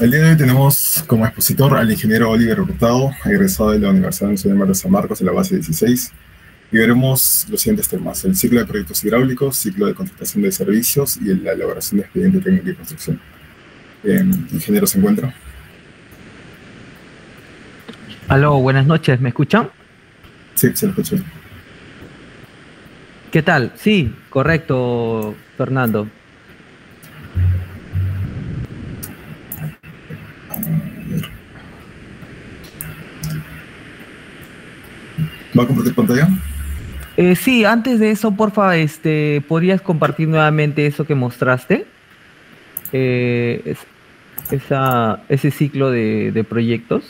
El día de hoy tenemos como expositor al ingeniero Oliver Hurtado, egresado de la Universidad Nacional de San Marcos de la base 16, y veremos los siguientes temas: el ciclo de proyectos hidráulicos, ciclo de contratación de servicios y la elaboración de expediente técnico y construcción. Ingeniero, ¿se encuentra? Aló, buenas noches, ¿me escuchan? Sí, se lo escucho. ¿Qué tal? Sí, correcto, Fernando. ¿Va a compartir pantalla? Sí, antes de eso, porfa, ¿podrías compartir nuevamente eso que mostraste? Ese ciclo de proyectos.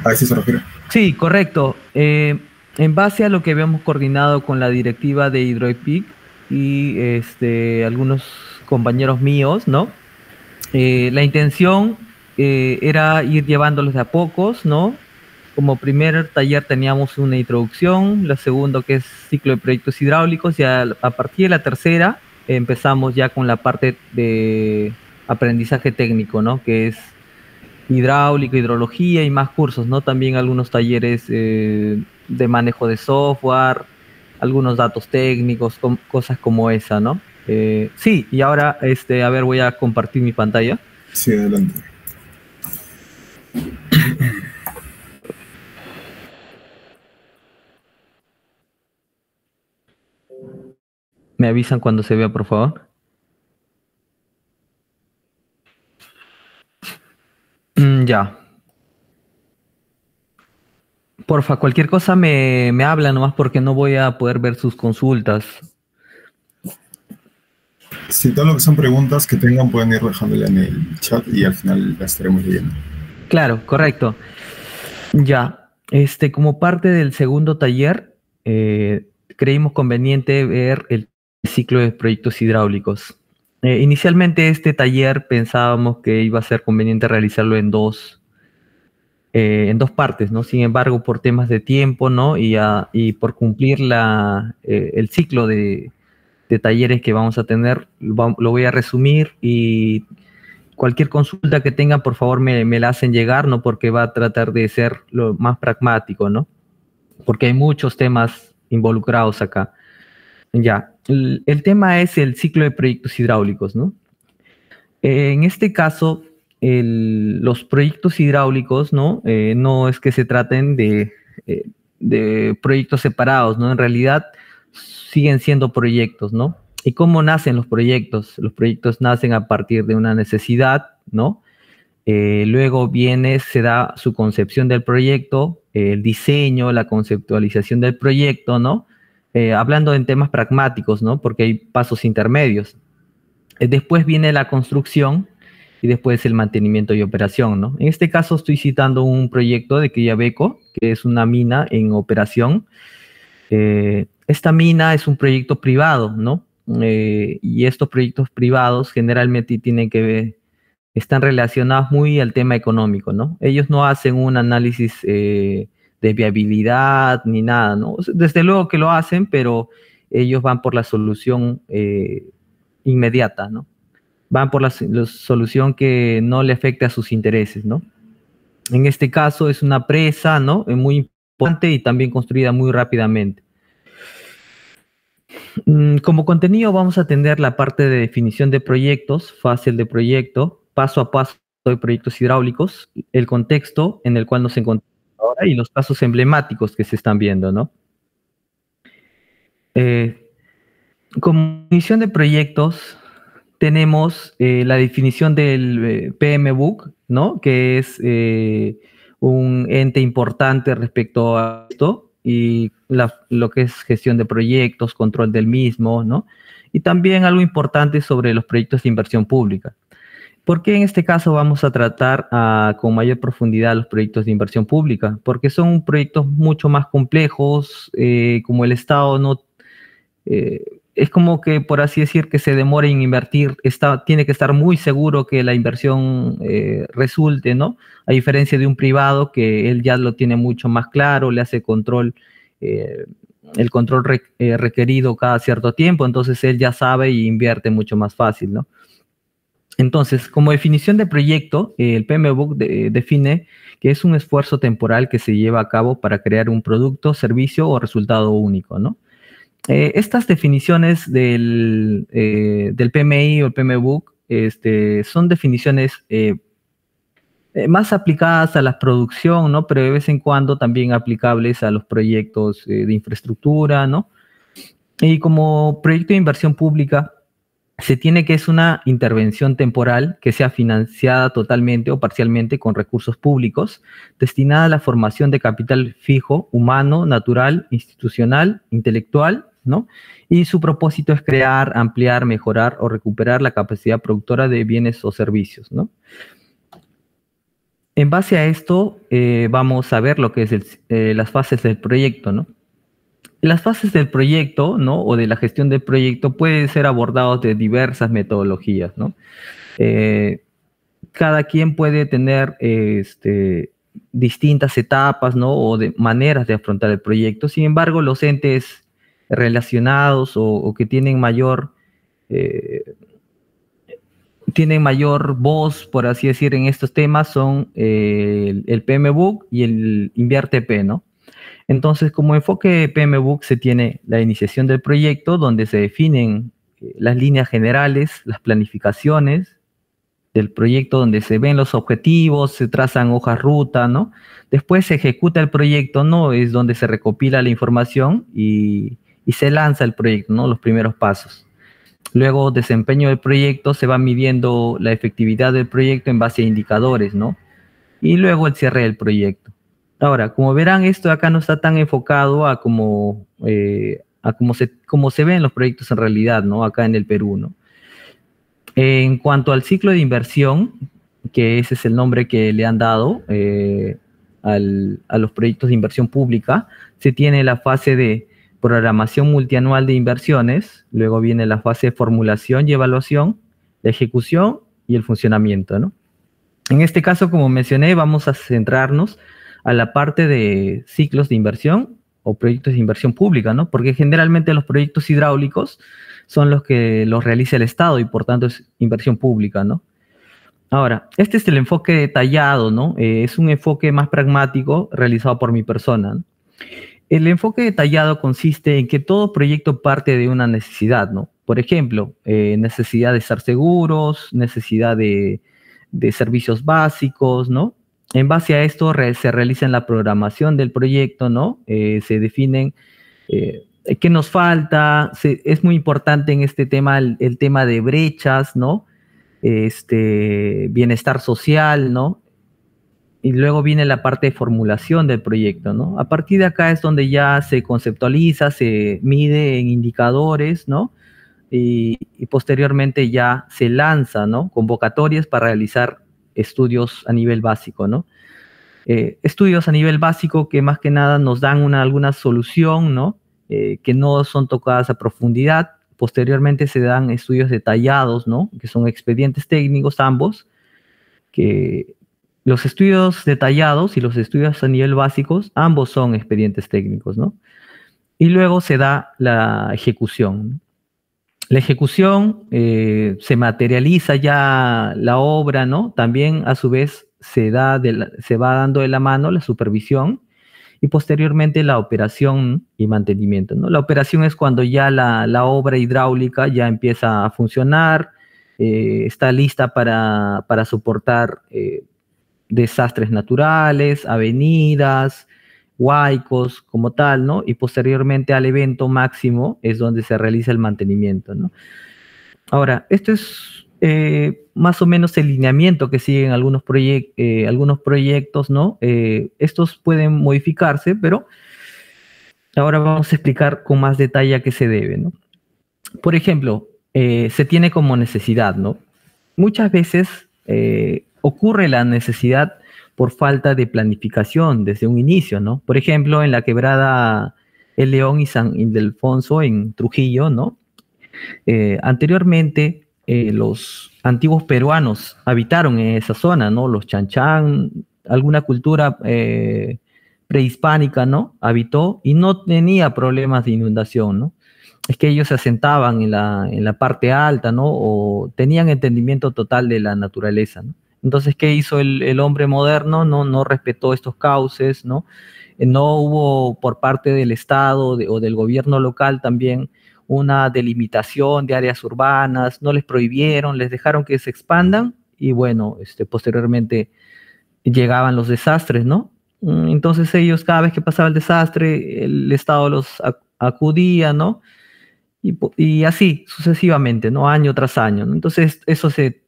A ver si se refiere. Sí, correcto. En base a lo que habíamos coordinado con la directiva de Hidroepic y algunos compañeros míos, ¿no? La intención era ir llevándolos de a pocos, ¿no? Como primer taller teníamos una introducción, la segunda que es ciclo de proyectos hidráulicos, y a partir de la tercera empezamos ya con la parte de aprendizaje técnico, ¿no? Que es hidráulico, hidrología y más cursos, ¿no? También algunos talleres de manejo de software, algunos datos técnicos, cosas como esa, ¿no? Sí, y ahora, a ver, voy a compartir mi pantalla. Sí, adelante. Me avisan cuando se vea, por favor. Ya. Porfa, cualquier cosa me habla nomás porque no voy a poder ver sus consultas. Si todo lo que son preguntas que tengan pueden ir dejándola en el chat y al final la estaremos leyendo. Claro, correcto. Ya. Como parte del segundo taller, creímos conveniente ver el ciclo de proyectos hidráulicos. Inicialmente este taller pensábamos que iba a ser conveniente realizarlo en dos partes, ¿no? Sin embargo, por temas de tiempo, ¿no? Y por cumplir el ciclo de talleres que vamos a tener, lo voy a resumir, y cualquier consulta que tengan, por favor, me la hacen llegar, ¿no? Porque va a tratar de ser lo más pragmático, ¿no? Porque hay muchos temas involucrados acá. Ya, el tema es el ciclo de proyectos hidráulicos, ¿no? En este caso, los proyectos hidráulicos, ¿no? No es que se traten de proyectos separados, ¿no? En realidad siguen siendo proyectos, ¿no? ¿Y cómo nacen los proyectos? Los proyectos nacen a partir de una necesidad, ¿no? Luego se da su concepción del proyecto, el diseño, la conceptualización del proyecto, ¿no? Hablando en temas pragmáticos, ¿no? Porque hay pasos intermedios. Después viene la construcción y después el mantenimiento y operación, ¿no? En este caso estoy citando un proyecto de Quellaveco, que es una mina en operación. Esta mina es un proyecto privado, ¿no? Y estos proyectos privados generalmente están relacionados muy al tema económico, ¿no? Ellos no hacen un análisis de viabilidad ni nada, ¿no? Desde luego que lo hacen, pero ellos van por la solución inmediata, ¿no? Van por la solución que no le afecte a sus intereses, ¿no? En este caso es una presa, ¿no? Muy importante y también construida muy rápidamente. Como contenido vamos a tener la parte de definición de proyectos, fase de proyecto, paso a paso de proyectos hidráulicos, el contexto en el cual nos encontramos ahora y los casos emblemáticos que se están viendo, ¿no? Como definición de proyectos tenemos la definición del PMBOK, ¿no? Que es un ente importante respecto a esto, y lo que es gestión de proyectos, control del mismo, ¿no? Y también algo importante sobre los proyectos de inversión pública. ¿Por qué en este caso vamos a tratar con mayor profundidad los proyectos de inversión pública? Porque son proyectos mucho más complejos, como el Estado no... es como que, por así decir, que se demore en invertir, tiene que estar muy seguro que la inversión resulte, ¿no? A diferencia de un privado que él ya lo tiene mucho más claro, le hace el control requerido cada cierto tiempo, entonces él ya sabe y invierte mucho más fácil, ¿no? Entonces, como definición de proyecto, el PMBOK define que es un esfuerzo temporal que se lleva a cabo para crear un producto, servicio o resultado único, ¿no? Estas definiciones del PMI o el PMBOK son definiciones más aplicadas a la producción, ¿no? Pero de vez en cuando también aplicables a los proyectos de infraestructura, ¿no? Y como proyecto de inversión pública, se tiene que es una intervención temporal que sea financiada totalmente o parcialmente con recursos públicos, destinada a la formación de capital fijo, humano, natural, institucional, intelectual, ¿no? Y su propósito es crear, ampliar, mejorar o recuperar la capacidad productora de bienes o servicios, ¿no? En base a esto, vamos a ver lo que es las fases del proyecto, ¿no? Las fases del proyecto, ¿no? O de la gestión del proyecto pueden ser abordados de diversas metodologías, ¿no? Cada quien puede tener distintas etapas, ¿no? O de maneras de afrontar el proyecto. Sin embargo, los entes relacionados o que tienen mayor voz, por así decir, en estos temas son el PMBOK y el INVIERTP, ¿no? Entonces, como enfoque PMBOK se tiene la iniciación del proyecto, donde se definen las líneas generales, las planificaciones del proyecto, donde se ven los objetivos, se trazan hojas ruta, ¿no? Después se ejecuta el proyecto, ¿no? Es donde se recopila la información y se lanza el proyecto, ¿no? Los primeros pasos. Luego, desempeño del proyecto, se va midiendo la efectividad del proyecto en base a indicadores, ¿no? Y luego el cierre del proyecto. Ahora, como verán, esto de acá no está tan enfocado a cómo se ven los proyectos en realidad, ¿no? Acá en el Perú, ¿no? En cuanto al ciclo de inversión, que ese es el nombre que le han dado a los proyectos de inversión pública, se tiene la fase de programación multianual de inversiones, luego viene la fase de formulación y evaluación, la ejecución y el funcionamiento, ¿no? En este caso, como mencioné, vamos a centrarnos a la parte de ciclos de inversión o proyectos de inversión pública, ¿no? Porque generalmente los proyectos hidráulicos son los que los realiza el Estado y por tanto es inversión pública, ¿no? Ahora, este es el enfoque detallado, ¿no? Es un enfoque más pragmático realizado por mi persona, ¿no? El enfoque detallado consiste en que todo proyecto parte de una necesidad, ¿no? Por ejemplo, necesidad de estar seguros, necesidad de servicios básicos, ¿no? En base a esto se realiza la programación del proyecto, ¿no? Se definen qué nos falta. Es muy importante en este tema el tema de brechas, ¿no? Bienestar social, ¿no? Y luego viene la parte de formulación del proyecto, ¿no? A partir de acá es donde ya se conceptualiza, se mide en indicadores, ¿no? Y posteriormente ya se lanza, ¿no? Convocatorias para realizar estudios a nivel básico, ¿no? Estudios a nivel básico que más que nada nos dan alguna solución, ¿no? Que no son tocadas a profundidad. Posteriormente se dan estudios detallados, ¿no? Que son expedientes técnicos ambos, que los estudios detallados y los estudios a nivel básicos, ambos son expedientes técnicos, ¿no? Y luego se da la ejecución, ¿no? La ejecución se materializa ya la obra, ¿no? También a su vez se va dando de la mano la supervisión y posteriormente la operación y mantenimiento, ¿no? La operación es cuando ya la obra hidráulica ya empieza a funcionar, está lista para soportar desastres naturales, avenidas, huaicos como tal, ¿no? Y posteriormente al evento máximo es donde se realiza el mantenimiento, ¿no? Ahora, esto es más o menos el lineamiento que siguen algunos proyectos, ¿no? Estos pueden modificarse, pero ahora vamos a explicar con más detalle a qué se debe, ¿no? Por ejemplo, se tiene como necesidad, ¿no? Muchas veces ocurre la necesidad por falta de planificación desde un inicio, ¿no? Por ejemplo, en la quebrada El León y San Ildefonso en Trujillo, ¿no? Anteriormente, los antiguos peruanos habitaron en esa zona, ¿no? Los Chanchán, alguna cultura prehispánica, ¿no? Habitó y no tenía problemas de inundación, ¿no? es que ellos se asentaban en la parte alta, ¿no? O tenían entendimiento total de la naturaleza, ¿no? Entonces, ¿qué hizo el hombre moderno? No respetó estos cauces, ¿no? No hubo por parte del Estado o del gobierno local también una delimitación de áreas urbanas, no les prohibieron, les dejaron que se expandan y bueno, posteriormente llegaban los desastres, ¿no? Entonces ellos, cada vez que pasaba el desastre, el Estado los acudía, ¿no? Y así sucesivamente, ¿no? Año tras año, ¿no? Entonces eso se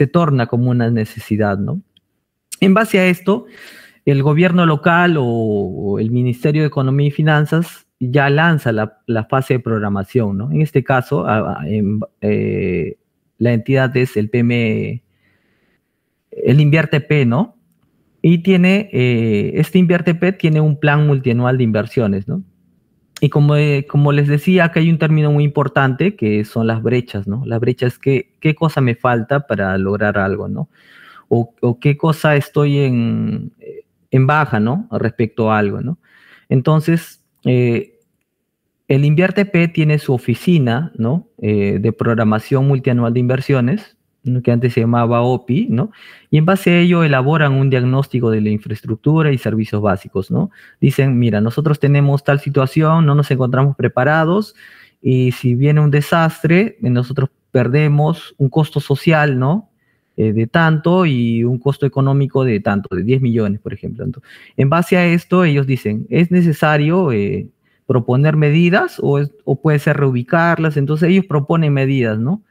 torna como una necesidad, ¿no? En base a esto, el gobierno local o el Ministerio de Economía y Finanzas ya lanza la fase de programación, ¿no? En este caso, la entidad es el PM, el InvierteP, ¿no? Y tiene, este InvierteP tiene un plan multianual de inversiones, ¿no? Y como les decía, acá hay un término muy importante que son las brechas, ¿no? Las brechas, ¿qué cosa me falta para lograr algo, ¿no? O qué cosa estoy en baja, ¿no? Respecto a algo, ¿no? Entonces, el InvierteP tiene su oficina, ¿no? De programación multianual de inversiones, ¿no? Que antes se llamaba OPI, ¿no? Y en base a ello elaboran un diagnóstico de la infraestructura y servicios básicos, ¿no? Dicen, mira, nosotros tenemos tal situación, no nos encontramos preparados y si viene un desastre, nosotros perdemos un costo social, ¿no? De tanto y un costo económico de tanto, de 10 millones, por ejemplo. Entonces, en base a esto, ellos dicen, es necesario proponer medidas o puede ser reubicarlas, entonces ellos proponen medidas, ¿no?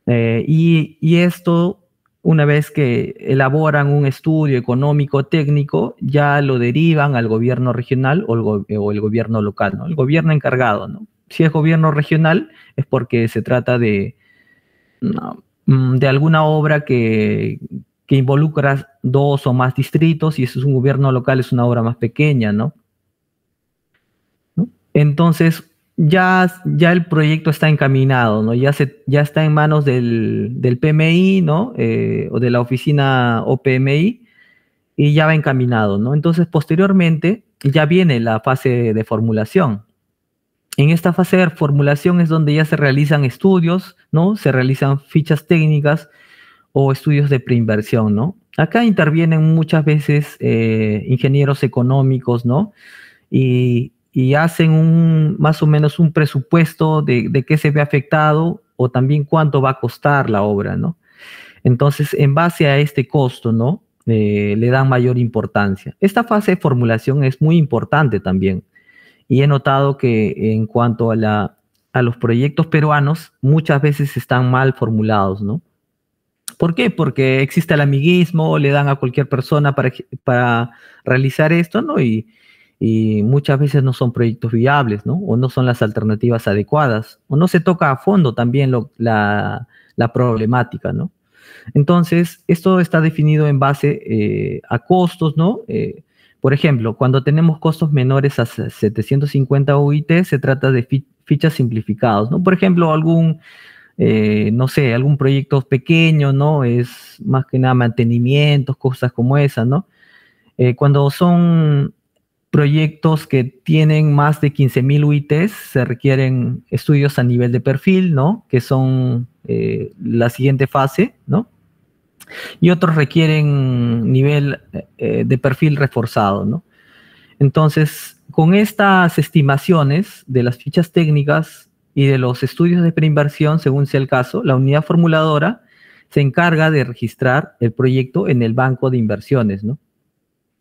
Y esto, una vez que elaboran un estudio económico técnico, ya lo derivan al gobierno regional o el gobierno local, ¿no? El gobierno encargado, ¿no? Si es gobierno regional, es porque se trata de alguna obra que involucra 2 o más distritos, y eso es un gobierno local, es una obra más pequeña, ¿no? Entonces, ya el proyecto está encaminado, ¿no? Ya está en manos del PMI, ¿no? O de la oficina OPMI, y ya va encaminado, ¿no? Entonces, posteriormente, ya viene la fase de formulación. En esta fase de formulación es donde ya se realizan estudios, ¿no? Se realizan fichas técnicas o estudios de preinversión, ¿no? Acá intervienen muchas veces ingenieros económicos, ¿no? Y hacen más o menos un presupuesto de qué se ve afectado o también cuánto va a costar la obra, ¿no? Entonces, en base a este costo, ¿no? Le dan mayor importancia. Esta fase de formulación es muy importante también. Y he notado que en cuanto a los proyectos peruanos, muchas veces están mal formulados, ¿no? ¿Por qué? Porque existe el amiguismo, le dan a cualquier persona para realizar esto, ¿no? Y muchas veces no son proyectos viables, ¿no? O no son las alternativas adecuadas, o no se toca a fondo también la problemática, ¿no? Entonces, esto está definido en base a costos, ¿no? Por ejemplo, cuando tenemos costos menores a 750 UIT, se trata de fichas simplificados, ¿no? Por ejemplo, no sé, algún proyecto pequeño, ¿no? Es más que nada mantenimientos, cosas como esas, ¿no? Cuando son proyectos que tienen más de 15.000 UITs, se requieren estudios a nivel de perfil, ¿no? Que son la siguiente fase, ¿no? Y otros requieren nivel de perfil reforzado, ¿no? Entonces, con estas estimaciones de las fichas técnicas y de los estudios de preinversión, según sea el caso, la unidad formuladora se encarga de registrar el proyecto en el banco de inversiones, ¿no?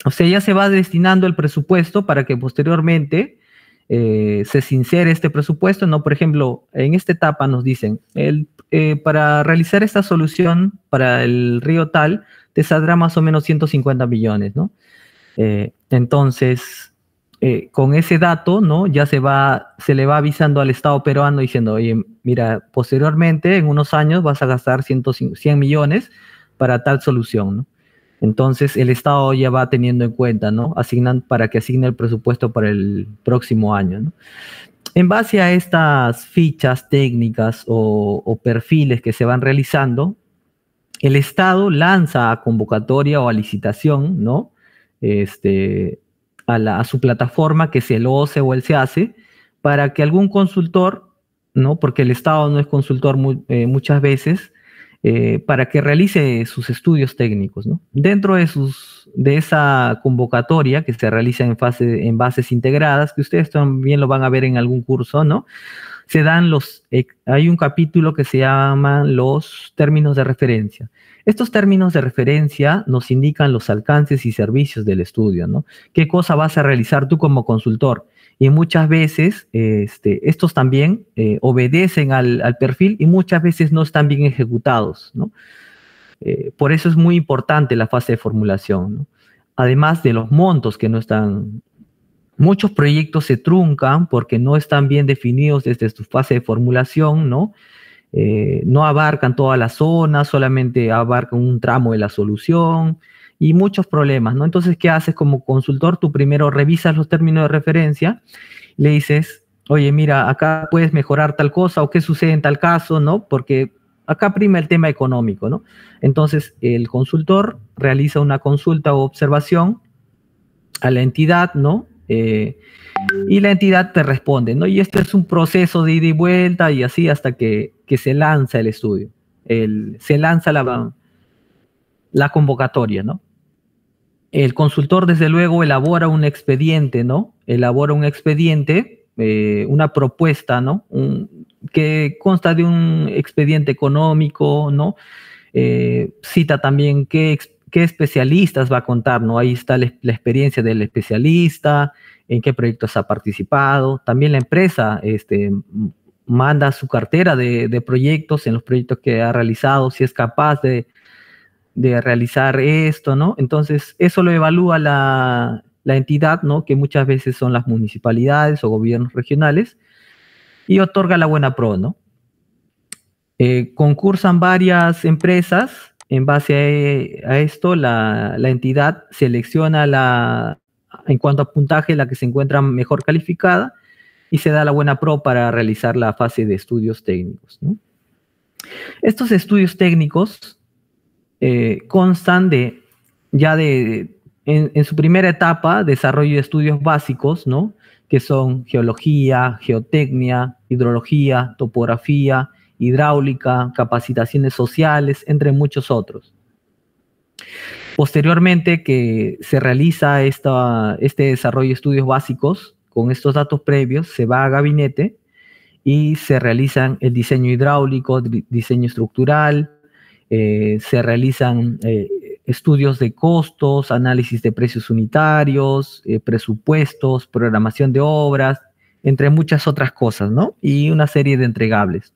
O sea, ya se va destinando el presupuesto para que posteriormente se sincere este presupuesto, ¿no? Por ejemplo, en esta etapa nos dicen, para realizar esta solución para el río tal, te saldrá más o menos 150 millones, ¿no? Entonces, con ese dato, ¿no? Ya se le va avisando al Estado peruano diciendo, oye, mira, posteriormente, en unos años, vas a gastar 100 millones para tal solución, ¿no? Entonces, el Estado ya va teniendo en cuenta, ¿no? Para que asigne el presupuesto para el próximo año, ¿no? En base a estas fichas técnicas o perfiles que se van realizando, el Estado lanza a convocatoria o a licitación, ¿no? A su plataforma, que es el OCE o el SEACE, para que algún consultor, ¿no? Porque el Estado no es consultor muchas veces, para que realice sus estudios técnicos, ¿no? Dentro de esa convocatoria que se realiza en bases integradas, que ustedes también lo van a ver en algún curso, ¿no? Hay un capítulo que se llama los términos de referencia. Estos términos de referencia nos indican los alcances y servicios del estudio, ¿no? ¿Qué cosa vas a realizar tú como consultor? Y muchas veces estos también obedecen al perfil y muchas veces no están bien ejecutados, ¿no? Por eso es muy importante la fase de formulación, ¿no? Además de los montos que no están. Muchos proyectos se truncan porque no están bien definidos desde su fase de formulación, ¿no? No abarcan toda la zona, solamente abarcan un tramo de la solución y muchos problemas, ¿no? Entonces, ¿qué haces como consultor? Tú primero revisas los términos de referencia, le dices, oye, mira, acá puedes mejorar tal cosa o qué sucede en tal caso, ¿no? Porque acá prima el tema económico, ¿no? Entonces, el consultor realiza una consulta o observación a la entidad, ¿no? Y la entidad te responde, ¿no? Y este es un proceso de ida y vuelta y así hasta que se lanza el estudio. Se lanza la convocatoria, ¿no? El consultor, desde luego, elabora un expediente, ¿no? Elabora un expediente, una propuesta, ¿no? Que consta de un expediente económico, ¿no? Cita también qué especialistas va a contar, ¿no? Ahí está la experiencia del especialista, en qué proyectos ha participado. También la empresa manda su cartera de proyectos, en los proyectos que ha realizado, si es capaz de realizar esto, ¿no? Entonces, eso lo evalúa la entidad, ¿no? Que muchas veces son las municipalidades o gobiernos regionales, y otorga la buena pro, ¿no? Concursan varias empresas. En base a esto, la entidad selecciona en cuanto a puntaje, la que se encuentra mejor calificada y se da la buena pro para realizar la fase de estudios técnicos, ¿no? Estos estudios técnicos constan en su primera etapa, desarrollo de estudios básicos, ¿no? Que son geología, geotecnia, hidrología, topografía, hidráulica, capacitaciones sociales, entre muchos otros. Posteriormente que se realiza este desarrollo de estudios básicos, con estos datos previos, se va a gabinete y se realizan el diseño hidráulico, diseño estructural, se realizan estudios de costos, análisis de precios unitarios, presupuestos, programación de obras, entre muchas otras cosas, ¿no? Y una serie de entregables.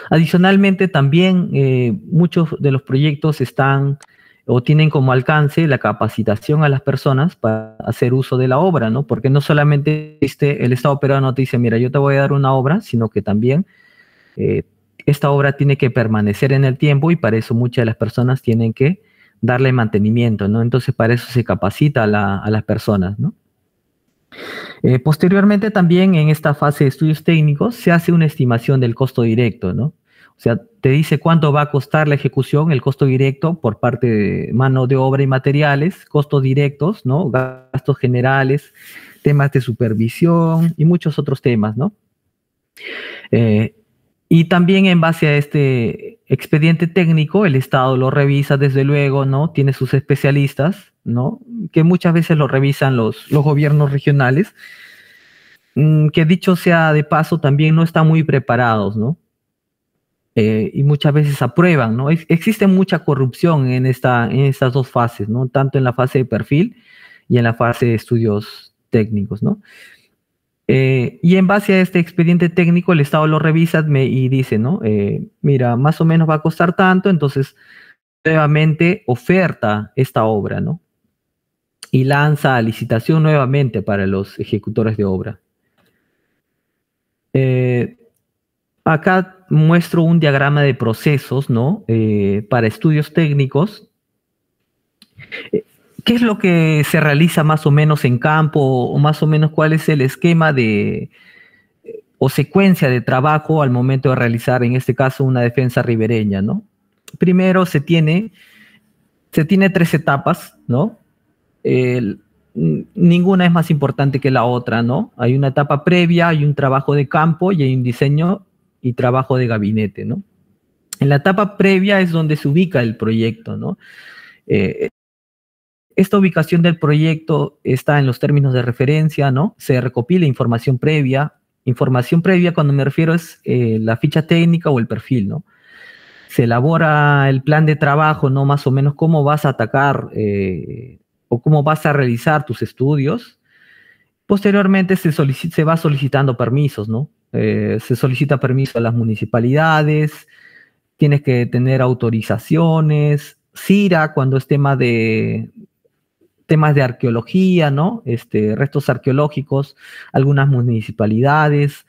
Adicionalmente, también muchos de los proyectos están o tienen como alcance la capacitación a las personas para hacer uso de la obra, ¿no? Porque no solamente el Estado peruano te dice, mira, yo te voy a dar una obra, sino que también esta obra tiene que permanecer en el tiempo y para eso muchas de las personas tienen que darle mantenimiento, ¿no? Entonces, para eso se capacita a las personas, ¿no? Posteriormente, también en esta fase de estudios técnicos, se hace una estimación del costo directo, ¿no? O sea, te dice cuánto va a costar la ejecución, el costo directo por parte de mano de obra y materiales, costos directos, ¿no? Gastos generales, temas de supervisión y muchos otros temas, ¿no? Y también en base a este expediente técnico, el Estado lo revisa, desde luego, ¿no? Tiene sus especialistas, ¿no? Que muchas veces lo revisan los gobiernos regionales, que dicho sea de paso, también no están muy preparados, ¿no? Y muchas veces aprueban, ¿no? Existe mucha corrupción en estas dos fases, ¿no? Tanto en la fase de perfil y en la fase de estudios técnicos, ¿no? Y en base a este expediente técnico, el Estado lo revisa y dice, ¿no? Mira, más o menos va a costar tanto, entonces nuevamente oferta esta obra, ¿no? Y lanza a licitación nuevamente para los ejecutores de obra. Acá muestro un diagrama de procesos, ¿no? Para estudios técnicos. ¿Qué es lo que se realiza más o menos en campo o más o menos cuál es el esquema o secuencia de trabajo al momento de realizar, en este caso, una defensa ribereña, ¿no? Primero se tiene 3 etapas, ¿no? ninguna es más importante que la otra, ¿no? Hay una etapa previa, hay un trabajo de campo y hay un diseño y trabajo de gabinete, ¿no? En la etapa previa es donde se ubica el proyecto, ¿no? Esta ubicación del proyecto está en los términos de referencia, ¿no? Se recopila información previa. Información previa, cuando me refiero, es la ficha técnica o el perfil, ¿no? Se elabora el plan de trabajo, ¿no? Más o menos cómo vas a atacar o cómo vas a realizar tus estudios. Posteriormente se va solicitando permisos, ¿no? Se solicita permiso a las municipalidades, tienes que tener autorizaciones, CIRA cuando es temas de arqueología, ¿no? Restos arqueológicos, algunas municipalidades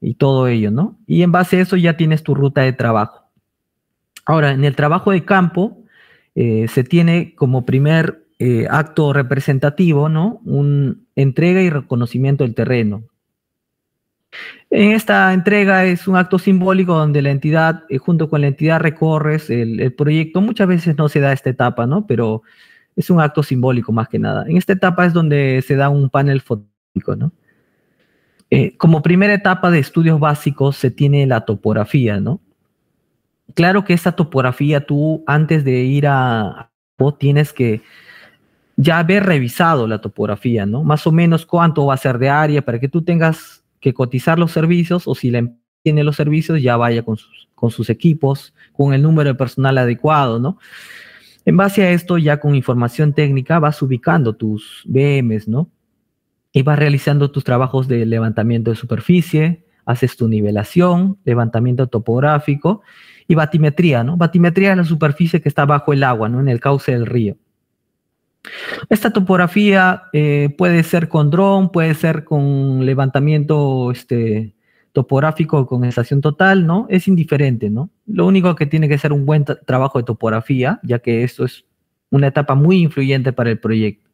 y todo ello, ¿no? Y en base a eso ya tienes tu ruta de trabajo. Ahora, en el trabajo de campo se tiene como primer acto representativo, ¿no? Un entrega y reconocimiento del terreno. En esta entrega es un acto simbólico donde la entidad, junto con la entidad, recorres el proyecto. Muchas veces no se da esta etapa, ¿no? Pero es un acto simbólico más que nada. En esta etapa es donde se da un panel fotográfico, ¿no? Como primera etapa de estudios básicos se tiene la topografía, ¿no? Claro que esta topografía tú, antes de ir vos tienes que ya haber revisado la topografía, ¿no? Más o menos cuánto va a ser de área para que tú tengas que cotizar los servicios, o si la empresa tiene los servicios, ya vaya con sus equipos, con el número de personal adecuado, ¿no? En base a esto, ya con información técnica, vas ubicando tus BMs, ¿no? Y vas realizando tus trabajos de levantamiento de superficie, haces tu nivelación, levantamiento topográfico y batimetría, ¿no? Batimetría es la superficie que está bajo el agua, ¿no? En el cauce del río. Esta topografía puede ser con dron, puede ser con levantamiento topográfico con estación total, ¿no? Es indiferente, ¿no? Lo único que tiene que ser un buen trabajo de topografía, ya que esto es una etapa muy influyente para el proyecto.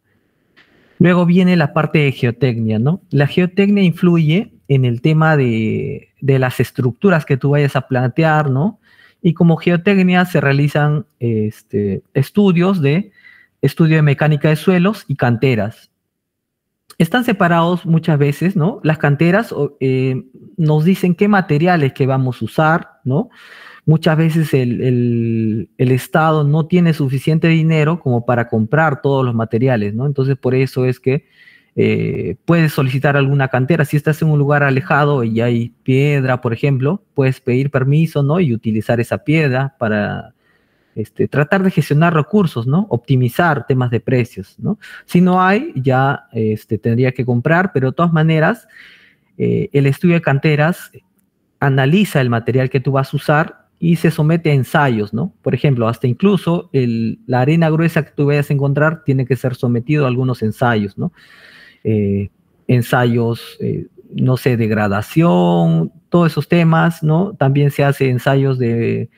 Luego viene la parte de geotecnia, ¿no? La geotecnia influye en el tema de las estructuras que tú vayas a plantear, ¿no? Y como geotecnia se realizan estudio de mecánica de suelos y canteras. Están separados muchas veces, ¿no? Las canteras nos dicen qué materiales que vamos a usar, ¿no? Muchas veces el Estado no tiene suficiente dinero como para comprar todos los materiales, ¿no? Entonces, por eso es que puedes solicitar alguna cantera. Si estás en un lugar alejado y hay piedra, por ejemplo, puedes pedir permiso, ¿no? Y utilizar esa piedra para tratar de gestionar recursos, ¿no? Optimizar temas de precios, ¿no? Si no hay, ya tendría que comprar, pero de todas maneras, el estudio de canteras analiza el material que tú vas a usar y se somete a ensayos, ¿no? Por ejemplo, hasta incluso la arena gruesa que tú vayas a encontrar tiene que ser sometido a algunos ensayos, ¿no? Ensayos, no sé, de gradación, todos esos temas, ¿no? También se hace ensayos de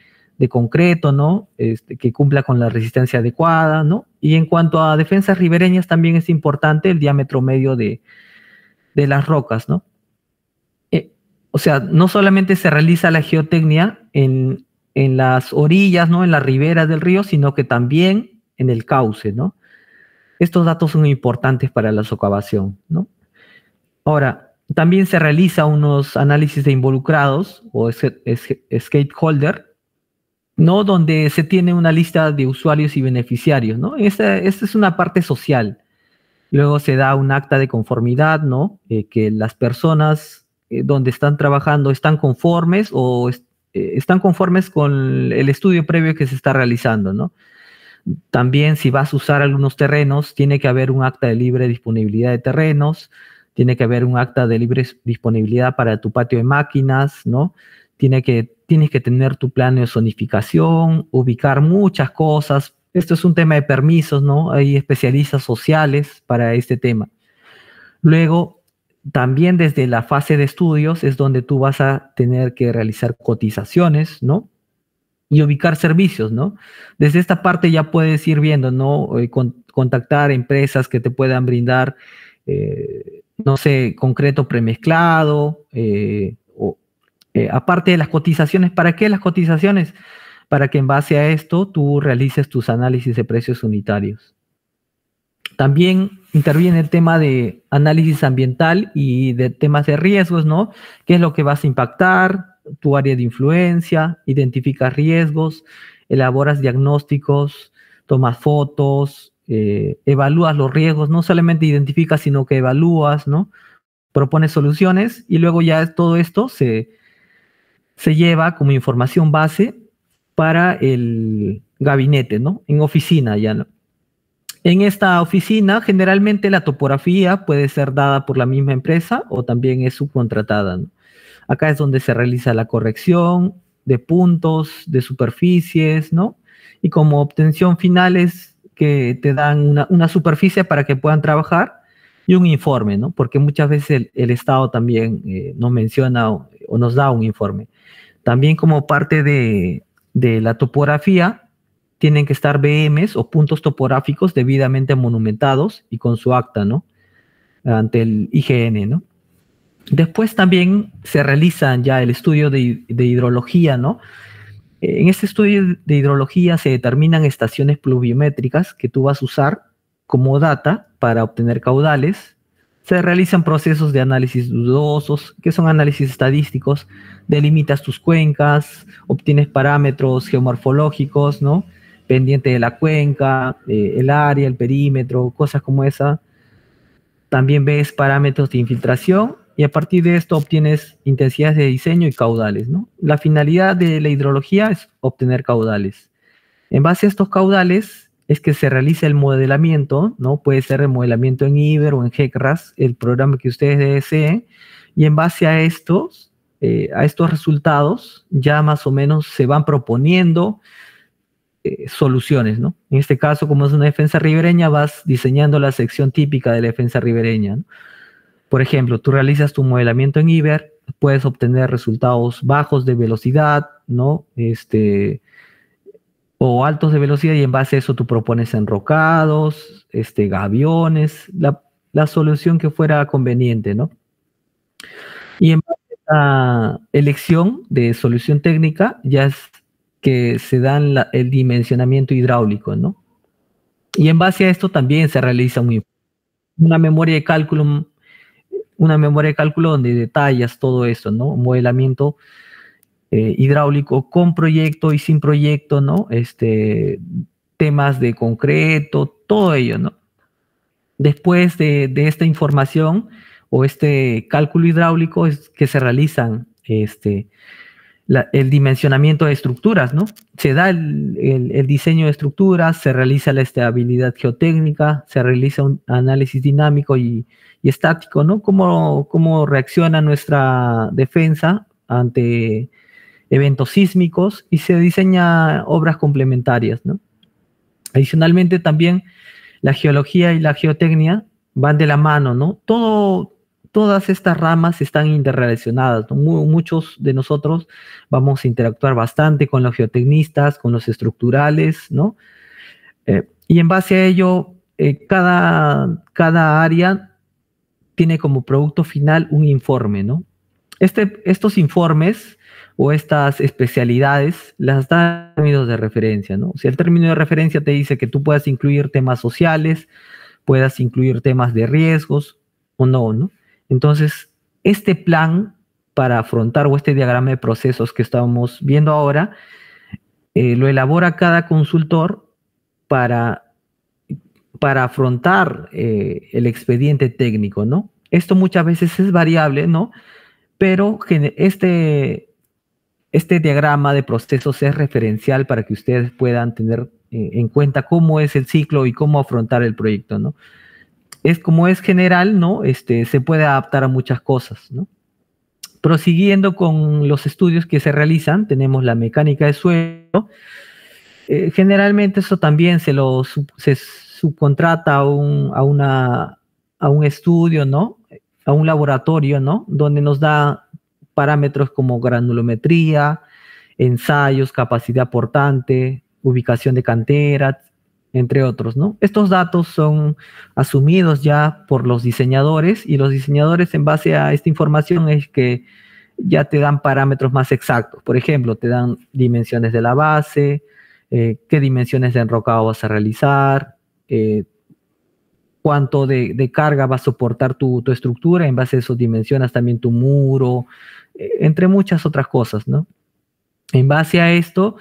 concreto, ¿no? Que cumpla con la resistencia adecuada, ¿no? Y en cuanto a defensas ribereñas, también es importante el diámetro medio de las rocas, ¿no? O sea, no solamente se realiza la geotecnia en las orillas, ¿no? En las riberas del río, sino que también en el cauce, ¿no? Estos datos son importantes para la socavación, ¿no? Ahora, también se realiza unos análisis de involucrados o stakeholder, ¿no? Donde se tiene una lista de usuarios y beneficiarios, ¿no? Esta es una parte social. Luego se da un acta de conformidad, ¿no? Que las personas donde están trabajando están conformes o están conformes con el estudio previo que se está realizando, ¿no? También si vas a usar algunos terrenos, tiene que haber un acta de libre disponibilidad de terrenos, tiene que haber un acta de libre disponibilidad para tu patio de máquinas, ¿no? Tienes que tener tu plano de zonificación, ubicar muchas cosas. Esto es un tema de permisos, ¿no? Hay especialistas sociales para este tema. Luego, también desde la fase de estudios es donde tú vas a tener que realizar cotizaciones, ¿no? Y ubicar servicios, ¿no? Desde esta parte ya puedes ir viendo, ¿no? Contactar empresas que te puedan brindar, no sé, concreto premezclado, aparte de las cotizaciones. ¿Para qué las cotizaciones? Para que en base a esto tú realices tus análisis de precios unitarios. También interviene el tema de análisis ambiental y de temas de riesgos, ¿no? ¿Qué es lo que vas a impactar? Tu área de influencia, identificas riesgos, elaboras diagnósticos, tomas fotos, evalúas los riesgos, no solamente identificas, sino que evalúas, ¿no? Propones soluciones y luego ya todo esto se lleva como información base para el gabinete, ¿no? En oficina ya, ¿no? En esta oficina, generalmente la topografía puede ser dada por la misma empresa o también es subcontratada, ¿no? Acá es donde se realiza la corrección de puntos, de superficies, ¿no? Y como obtención final es que te dan una superficie para que puedan trabajar y un informe, ¿no? Porque muchas veces el Estado también nos menciona o nos da un informe. También como parte de la topografía, tienen que estar BMs o puntos topográficos debidamente monumentados y con su acta, ¿no? Ante el IGN, ¿no? Después también se realizan ya el estudio de hidrología, ¿no? En este estudio de hidrología se determinan estaciones pluviométricas que tú vas a usar como data para obtener caudales. Se realizan procesos de análisis dudosos, que son análisis estadísticos, delimitas tus cuencas, obtienes parámetros geomorfológicos, ¿no? Pendiente de la cuenca, el área, el perímetro, cosas como esa. También ves parámetros de infiltración y a partir de esto obtienes intensidades de diseño y caudales, ¿no? La finalidad de la hidrología es obtener caudales. En base a estos caudales es que se realiza el modelamiento, ¿no? Puede ser el modelamiento en IBER o en GECRAS, el programa que ustedes deseen, y en base a estos resultados ya más o menos se van proponiendo soluciones, ¿no? En este caso, como es una defensa ribereña, vas diseñando la sección típica de la defensa ribereña, ¿no? Por ejemplo, tú realizas tu modelamiento en IBER, puedes obtener resultados bajos de velocidad, ¿no? O altos de velocidad y en base a eso tú propones enrocados, gaviones, la solución que fuera conveniente, ¿no? Y en base a elección de solución técnica ya es que se dan el dimensionamiento hidráulico, ¿no? Y en base a esto también se realiza una memoria de cálculo, donde detallas todo esto, ¿no? Modelamiento hidráulico con proyecto y sin proyecto, ¿no? Temas de concreto, todo ello, ¿no? Después de esta información o este cálculo hidráulico es que se realizan el dimensionamiento de estructuras, ¿no? Se da el diseño de estructuras, se realiza la estabilidad geotécnica, se realiza un análisis dinámico y estático, ¿no? Cómo reacciona nuestra defensa ante eventos sísmicos y se diseña obras complementarias, ¿no? Adicionalmente también la geología y la geotecnia van de la mano, ¿no? Todas estas ramas están interrelacionadas, ¿no? Muchos de nosotros vamos a interactuar bastante con los geotecnistas, con los estructurales, ¿no? Y en base a ello, cada área tiene como producto final un informe, ¿no? Estos informes o estas especialidades las dan términos de referencia, ¿no? Si el término de referencia te dice que tú puedas incluir temas sociales, puedas incluir temas de riesgos o no, ¿no? Entonces, este plan para afrontar o este diagrama de procesos que estamos viendo ahora, lo elabora cada consultor para afrontar el expediente técnico, ¿no? Esto muchas veces es variable, ¿no? Pero este diagrama de procesos es referencial para que ustedes puedan tener en cuenta cómo es el ciclo y cómo afrontar el proyecto, ¿no? Como es general, ¿no? Se puede adaptar a muchas cosas, ¿no? Prosiguiendo con los estudios que se realizan, tenemos la mecánica de suelo. Generalmente eso también se subcontrata a un estudio, ¿no? A un laboratorio, ¿no? Donde nos da parámetros como granulometría, ensayos, capacidad portante, ubicación de cantera, entre otros, ¿no? Estos datos son asumidos ya por los diseñadores y los diseñadores en base a esta información es que ya te dan parámetros más exactos. Por ejemplo, te dan dimensiones de la base, qué dimensiones de enrocado vas a realizar, cuánto de carga va a soportar tu estructura, en base a eso dimensionas también tu muro, entre muchas otras cosas, ¿no? En base a esto,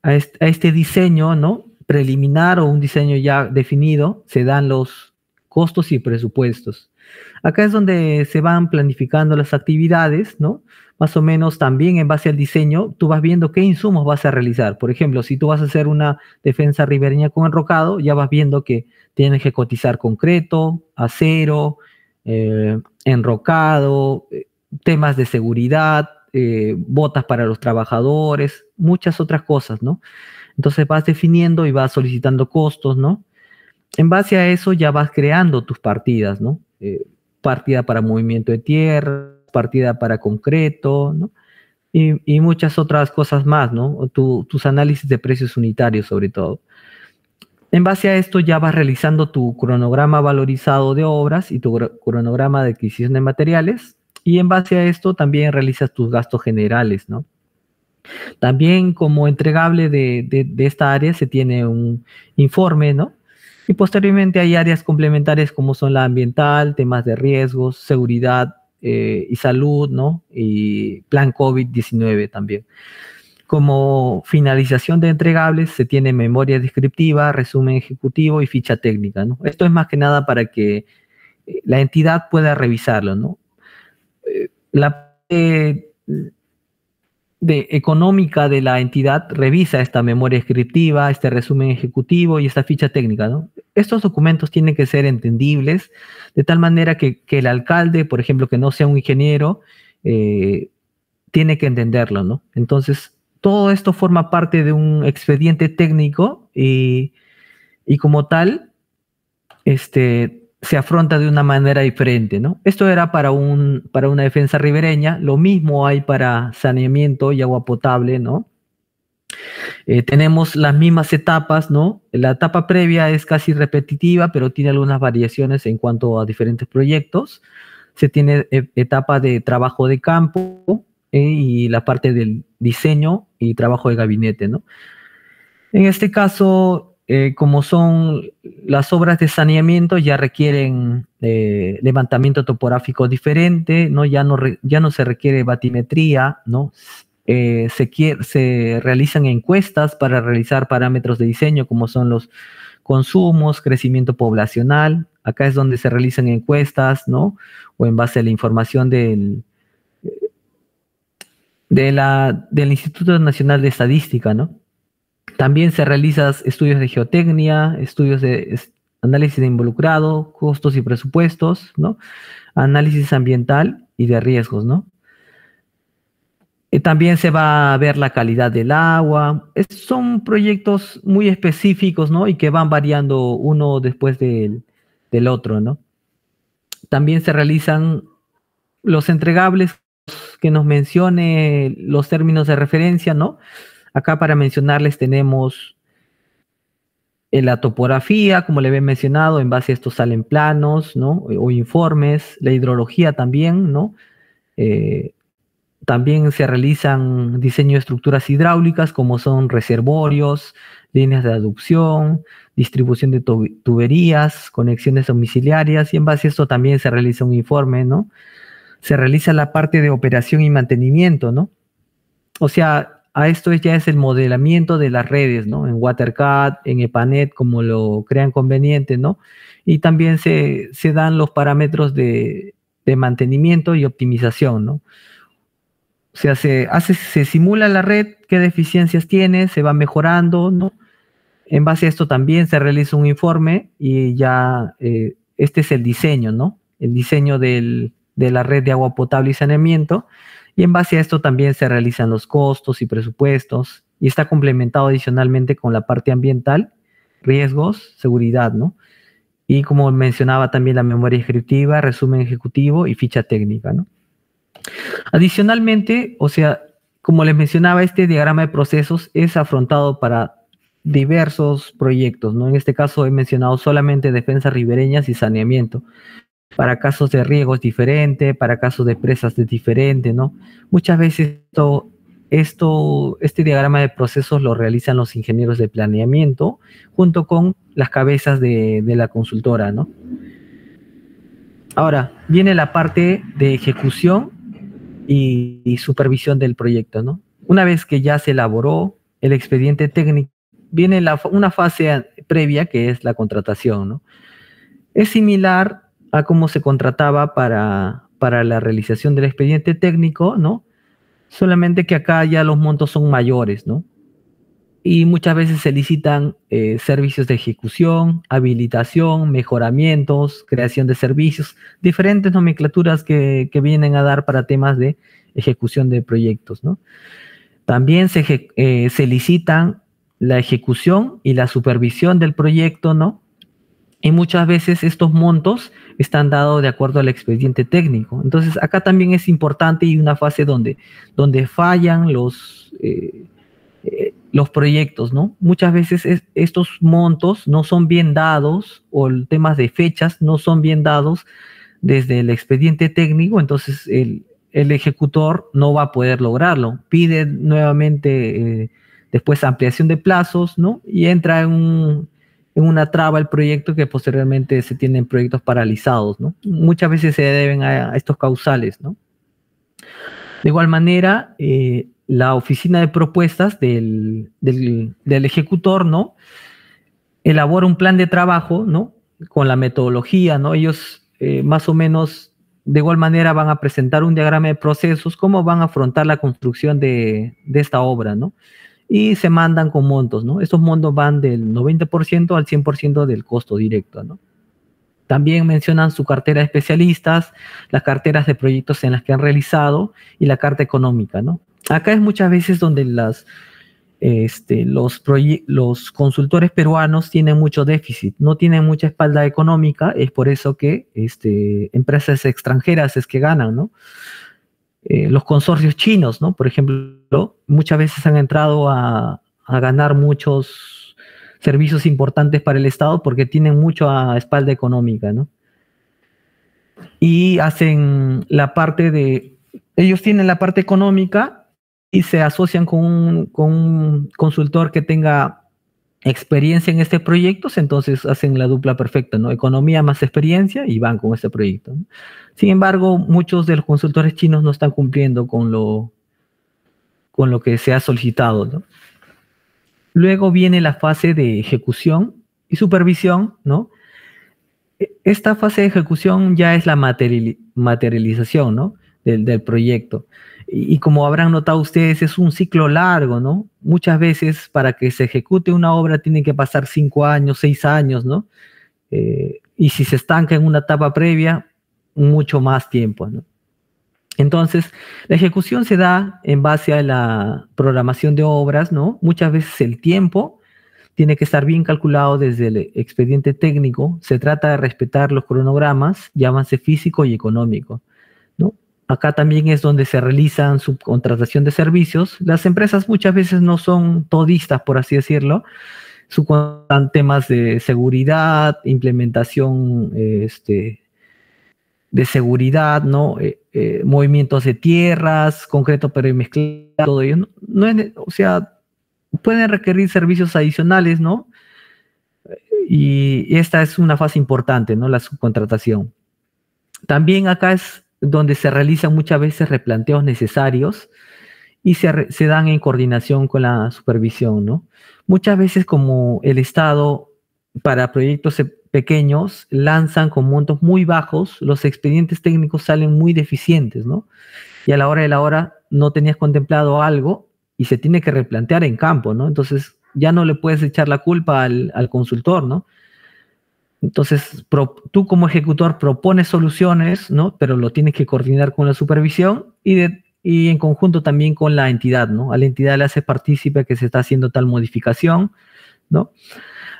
a este diseño, ¿no? Preliminar o un diseño ya definido, se dan los costos y presupuestos. Acá es donde se van planificando las actividades, ¿no? Más o menos también en base al diseño, tú vas viendo qué insumos vas a realizar. Por ejemplo, si tú vas a hacer una defensa ribereña con enrocado, ya vas viendo que tienes que cotizar concreto, acero, enrocado, temas de seguridad, botas para los trabajadores, muchas otras cosas, ¿no? Entonces vas definiendo y vas solicitando costos, ¿no? En base a eso ya vas creando tus partidas, ¿no? Partida para movimiento de tierra, partida para concreto, ¿no? Y muchas otras cosas más, ¿no? Tus análisis de precios unitarios sobre todo. En base a esto ya vas realizando tu cronograma valorizado de obras y tu cronograma de adquisición de materiales, y en base a esto también realizas tus gastos generales, ¿no? También como entregable de esta área se tiene un informe, ¿no? Y posteriormente hay áreas complementarias como son la ambiental, temas de riesgos, seguridad y salud, ¿no? Y plan COVID-19 también. Como finalización de entregables se tiene memoria descriptiva, resumen ejecutivo y ficha técnica, ¿no? Esto es más que nada para que la entidad pueda revisarlo, ¿no? La económica de la entidad revisa esta memoria descriptiva, este resumen ejecutivo y esta ficha técnica, ¿no? Estos documentos tienen que ser entendibles de tal manera que el alcalde, por ejemplo, que no sea un ingeniero, tiene que entenderlo, ¿no? Entonces, todo esto forma parte de un expediente técnico y como tal, se afronta de una manera diferente, ¿no? Esto era para una defensa ribereña, lo mismo hay para saneamiento y agua potable, ¿no? Tenemos las mismas etapas, ¿no? La etapa previa es casi repetitiva, pero tiene algunas variaciones en cuanto a diferentes proyectos. Se tiene etapa de trabajo de campo y la parte del diseño y trabajo de gabinete, ¿no? En este caso, como son las obras de saneamiento, ya requieren levantamiento topográfico diferente, ¿no? Ya no se requiere batimetría, ¿no? Se realizan encuestas para realizar parámetros de diseño, como son los consumos, crecimiento poblacional. Acá es donde se realizan encuestas, ¿no? O en base a la información del Instituto Nacional de Estadística, ¿no? También se realizan estudios de geotecnia, estudios de análisis de involucrado, costos y presupuestos, ¿no? Análisis ambiental y de riesgos, ¿no? También se va a ver la calidad del agua. Son proyectos muy específicos, ¿no? Y que van variando uno después del otro, ¿no? También se realizan los entregables que nos mencione los términos de referencia, ¿no? Acá para mencionarles tenemos la topografía, como le había mencionado, en base a esto salen planos, ¿no? O informes, la hidrología también, ¿no? También se realizan diseño de estructuras hidráulicas, como son reservorios, líneas de aducción, distribución de tuberías, conexiones domiciliarias, y en base a esto también se realiza un informe, ¿no? Se realiza la parte de operación y mantenimiento, ¿no? O sea, a esto ya es el modelamiento de las redes, ¿no? En WaterCAD, en EPANET, como lo crean conveniente, ¿no? Y también se dan los parámetros de mantenimiento y optimización, ¿no? O sea, se simula la red, qué deficiencias tiene, se va mejorando, ¿no? En base a esto también se realiza un informe y ya este es el diseño, ¿no? El diseño de la red de agua potable y saneamiento. Y en base a esto también se realizan los costos y presupuestos y está complementado adicionalmente con la parte ambiental, riesgos, seguridad, ¿no? Y como mencionaba también la memoria descriptiva, resumen ejecutivo y ficha técnica, ¿no? Adicionalmente, o sea, como les mencionaba, este diagrama de procesos es afrontado para diversos proyectos, ¿no? En este caso he mencionado solamente defensas ribereñas y saneamiento. Para casos de riego es diferente, para casos de presas es diferente, ¿no? Muchas veces este diagrama de procesos lo realizan los ingenieros de planeamiento junto con las cabezas de la consultora, ¿no? Ahora, viene la parte de ejecución y supervisión del proyecto, ¿no? Una vez que ya se elaboró el expediente técnico, viene una fase previa que es la contratación, ¿no? Es similar a cómo se contrataba para la realización del expediente técnico, ¿no? Solamente que acá ya los montos son mayores, ¿no? Y muchas veces se licitan servicios de ejecución, habilitación, mejoramientos, creación de servicios, diferentes nomenclaturas que vienen a dar para temas de ejecución de proyectos, ¿no? También se licitan la ejecución y la supervisión del proyecto, ¿no? Y muchas veces estos montos están dados de acuerdo al expediente técnico. Entonces, acá también es importante y una fase donde fallan los proyectos, ¿no? Muchas veces estos montos no son bien dados o temas de fechas no son bien dados desde el expediente técnico, entonces el ejecutor no va a poder lograrlo. Pide nuevamente después ampliación de plazos, ¿no? Y entra en una traba el proyecto que posteriormente se tienen proyectos paralizados, ¿no? Muchas veces se deben a estos causales, ¿no? De igual manera, la oficina de propuestas del ejecutor, ¿no? Elabora un plan de trabajo, ¿no? Con la metodología, ¿no? Ellos más o menos de igual manera van a presentar un diagrama de procesos, cómo van a afrontar la construcción de esta obra, ¿no? Y se mandan con montos, ¿no? Estos montos van del 90% al 100% del costo directo, ¿no? También mencionan su cartera de especialistas, las carteras de proyectos en las que han realizado y la carta económica, ¿no? Acá es muchas veces donde los consultores peruanos tienen mucho déficit, no tienen mucha espalda económica, es por eso que empresas extranjeras es que ganan, ¿no? Los consorcios chinos, ¿no? Por ejemplo, muchas veces han entrado a ganar muchos servicios importantes para el Estado porque tienen mucha espalda económica, ¿no? Y ellos tienen la parte económica y se asocian con un consultor que tenga experiencia en este proyecto, entonces hacen la dupla perfecta, ¿no? Economía más experiencia y van con este proyecto, ¿no? Sin embargo, muchos de los consultores chinos no están cumpliendo con lo que se ha solicitado, ¿no? Luego viene la fase de ejecución y supervisión, ¿no? Esta fase de ejecución ya es la materialización, ¿no? Del proyecto. Y como habrán notado ustedes, es un ciclo largo, ¿no? Muchas veces para que se ejecute una obra tienen que pasar 5 años, 6 años, ¿no? Y si se estanca en una etapa previa, mucho más tiempo, ¿no? Entonces, la ejecución se da en base a la programación de obras, ¿no? Muchas veces el tiempo tiene que estar bien calculado desde el expediente técnico. Se trata de respetar los cronogramas y avance físico y económico, ¿no? Acá también es donde se realizan subcontratación de servicios. Las empresas muchas veces no son todistas, por así decirlo. Subcontratan temas de seguridad, implementación de seguridad, ¿no? Movimientos de tierras, concreto pero mezclado, todo ello. O sea, pueden requerir servicios adicionales, ¿no? Y esta es una fase importante, ¿no? La subcontratación. También acá es donde se realizan muchas veces replanteos necesarios y se dan en coordinación con la supervisión, ¿no? Muchas veces como el Estado para proyectos pequeños lanzan con montos muy bajos, los expedientes técnicos salen muy deficientes, ¿no? Y a la hora de la hora no tenías contemplado algo y se tiene que replantear en campo, ¿no? Entonces ya no le puedes echar la culpa al consultor, ¿no? Entonces tú como ejecutor propones soluciones, ¿no? Pero lo tienes que coordinar con la supervisión y en conjunto también con la entidad, ¿no? A la entidad le hace partícipe que se está haciendo tal modificación, ¿no?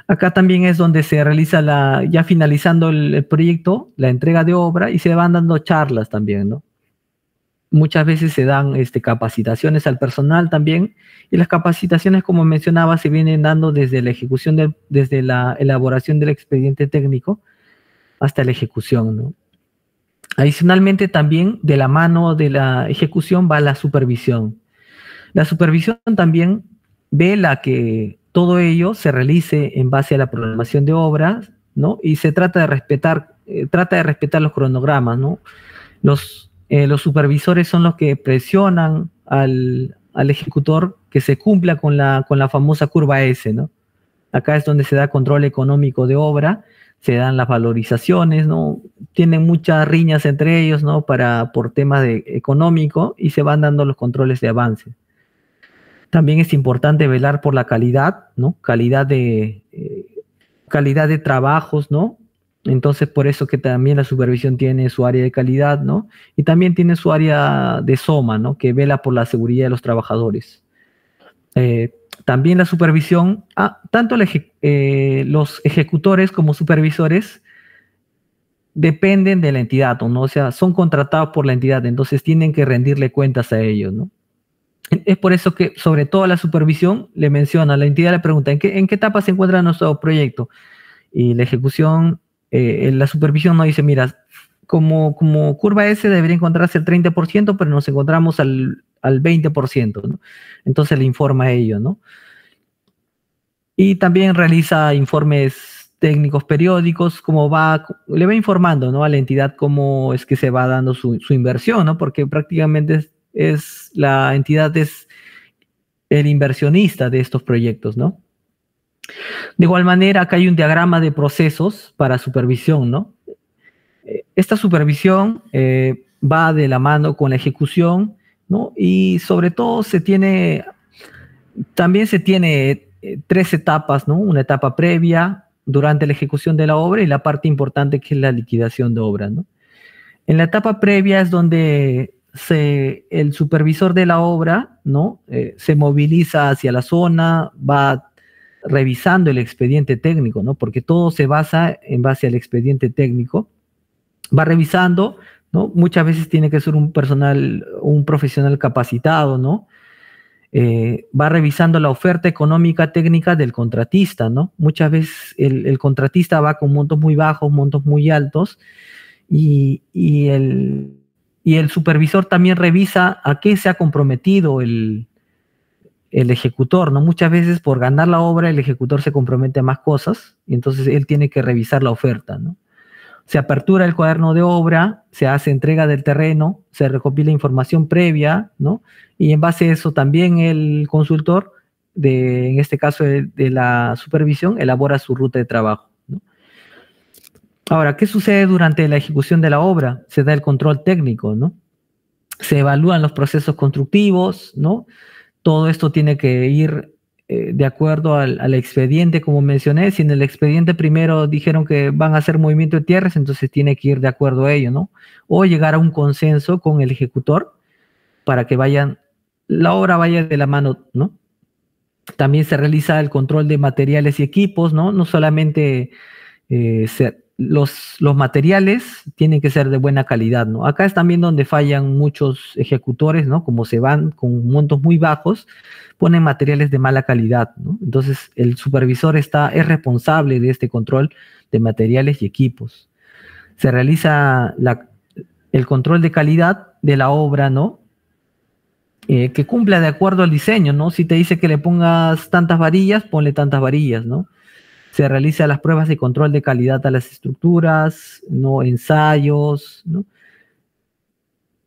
Acá también es donde se realiza ya finalizando el proyecto, la entrega de obra y se van dando charlas también, ¿no? Muchas veces se dan capacitaciones al personal también y las capacitaciones, como mencionaba, se vienen dando desde la ejecución, desde la elaboración del expediente técnico hasta la ejecución, ¿no? Adicionalmente también de la mano de la ejecución va la supervisión. La supervisión también vela que todo ello se realice en base a la programación de obras ¿no? Y se trata de respetar los cronogramas, ¿no? Los supervisores son los que presionan al ejecutor que se cumpla con la famosa curva S, ¿no? Acá es donde se da control económico de obra, se dan las valorizaciones, ¿no? Tienen muchas riñas entre ellos, ¿no? Por temas económico, y se van dando los controles de avance. También es importante velar por la calidad, ¿no? Calidad de trabajos, ¿no? Entonces, por eso que también la supervisión tiene su área de calidad, ¿no? Y también tiene su área de SOMA, ¿no? Que vela por la seguridad de los trabajadores. También la supervisión, tanto los ejecutores como supervisores dependen de la entidad, ¿no? O sea, son contratados por la entidad, entonces tienen que rendirle cuentas a ellos, ¿no? Es por eso que, sobre todo la supervisión, le menciona, la entidad le pregunta, ¿en qué etapa se encuentra nuestro proyecto? Y la ejecución, la supervisión nos dice, mira, como curva S debería encontrarse el 30%, pero nos encontramos al 20%, ¿no? Entonces le informa a ellos, ¿no? Y también realiza informes técnicos periódicos, le va informando, ¿no? A la entidad cómo es que se va dando su inversión, ¿no? Porque prácticamente la entidad es el inversionista de estos proyectos, ¿no? De igual manera, acá hay un diagrama de procesos para supervisión, ¿no? Esta supervisión va de la mano con la ejecución, ¿no? Y sobre todo también se tiene 3 etapas, ¿no? Una etapa previa, durante la ejecución de la obra, y la parte importante que es la liquidación de obra, ¿no? En la etapa previa es donde el supervisor de la obra, ¿no? Se moviliza hacia la zona, va revisando el expediente técnico, ¿no? Porque todo se basa en base al expediente técnico. Va revisando, ¿no? Muchas veces tiene que ser un profesional capacitado, ¿no? Va revisando la oferta económica técnica del contratista, ¿no? Muchas veces el contratista va con montos muy bajos, montos muy altos, y el supervisor también revisa a qué se ha comprometido el ejecutor, ¿no? Muchas veces por ganar la obra el ejecutor se compromete a más cosas, y entonces él tiene que revisar la oferta, ¿no? Se apertura el cuaderno de obra, se hace entrega del terreno, se recopila información previa, ¿no? Y en base a eso también el consultor, en este caso de la supervisión, elabora su ruta de trabajo, ¿no? Ahora, ¿qué sucede durante la ejecución de la obra? Se da el control técnico, ¿no? Se evalúan los procesos constructivos, ¿no? Todo esto tiene que ir de acuerdo al expediente, como mencioné. Si en el expediente primero dijeron que van a hacer movimiento de tierras, entonces tiene que ir de acuerdo a ello, ¿no? O llegar a un consenso con el ejecutor para que la obra vaya de la mano, ¿no? También se realiza el control de materiales y equipos, ¿no? No solamente los materiales tienen que ser de buena calidad, ¿no? Acá es también donde fallan muchos ejecutores, ¿no? Como se van con montos muy bajos, ponen materiales de mala calidad, ¿no? Entonces el supervisor es responsable de este control de materiales y equipos. Se realiza el control de calidad de la obra, ¿no? Que cumpla de acuerdo al diseño, ¿no? Si te dice que le pongas tantas varillas, ponle tantas varillas, ¿no? Se realizan las pruebas de control de calidad a las estructuras, ¿no? Ensayos, ¿no?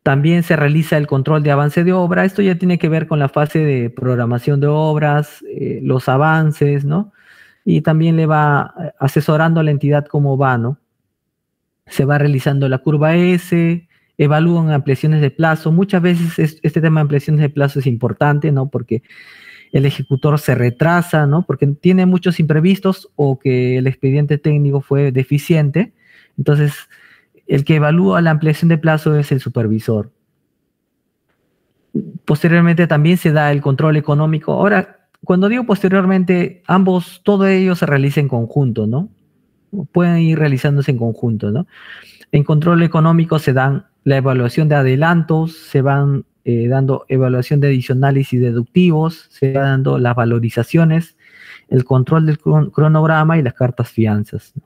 También se realiza el control de avance de obra. Esto ya tiene que ver con la fase de programación de obras, los avances, ¿no? Y también le va asesorando a la entidad cómo va, ¿no? Se va realizando la curva S, evalúan ampliaciones de plazo. Muchas veces este tema de ampliaciones de plazo es importante, ¿no? Porque el ejecutor se retrasa, ¿no? Porque tiene muchos imprevistos o que el expediente técnico fue deficiente. Entonces, el que evalúa la ampliación de plazo es el supervisor. Posteriormente también se da el control económico. Ahora, cuando digo posteriormente, todo ello se realiza en conjunto, ¿no? Pueden ir realizándose en conjunto, ¿no? En control económico se dan la evaluación de adelantos, se van dando evaluación de adicionales y deductivos, se van dando las valorizaciones, el control del cronograma y las cartas fianzas, ¿no?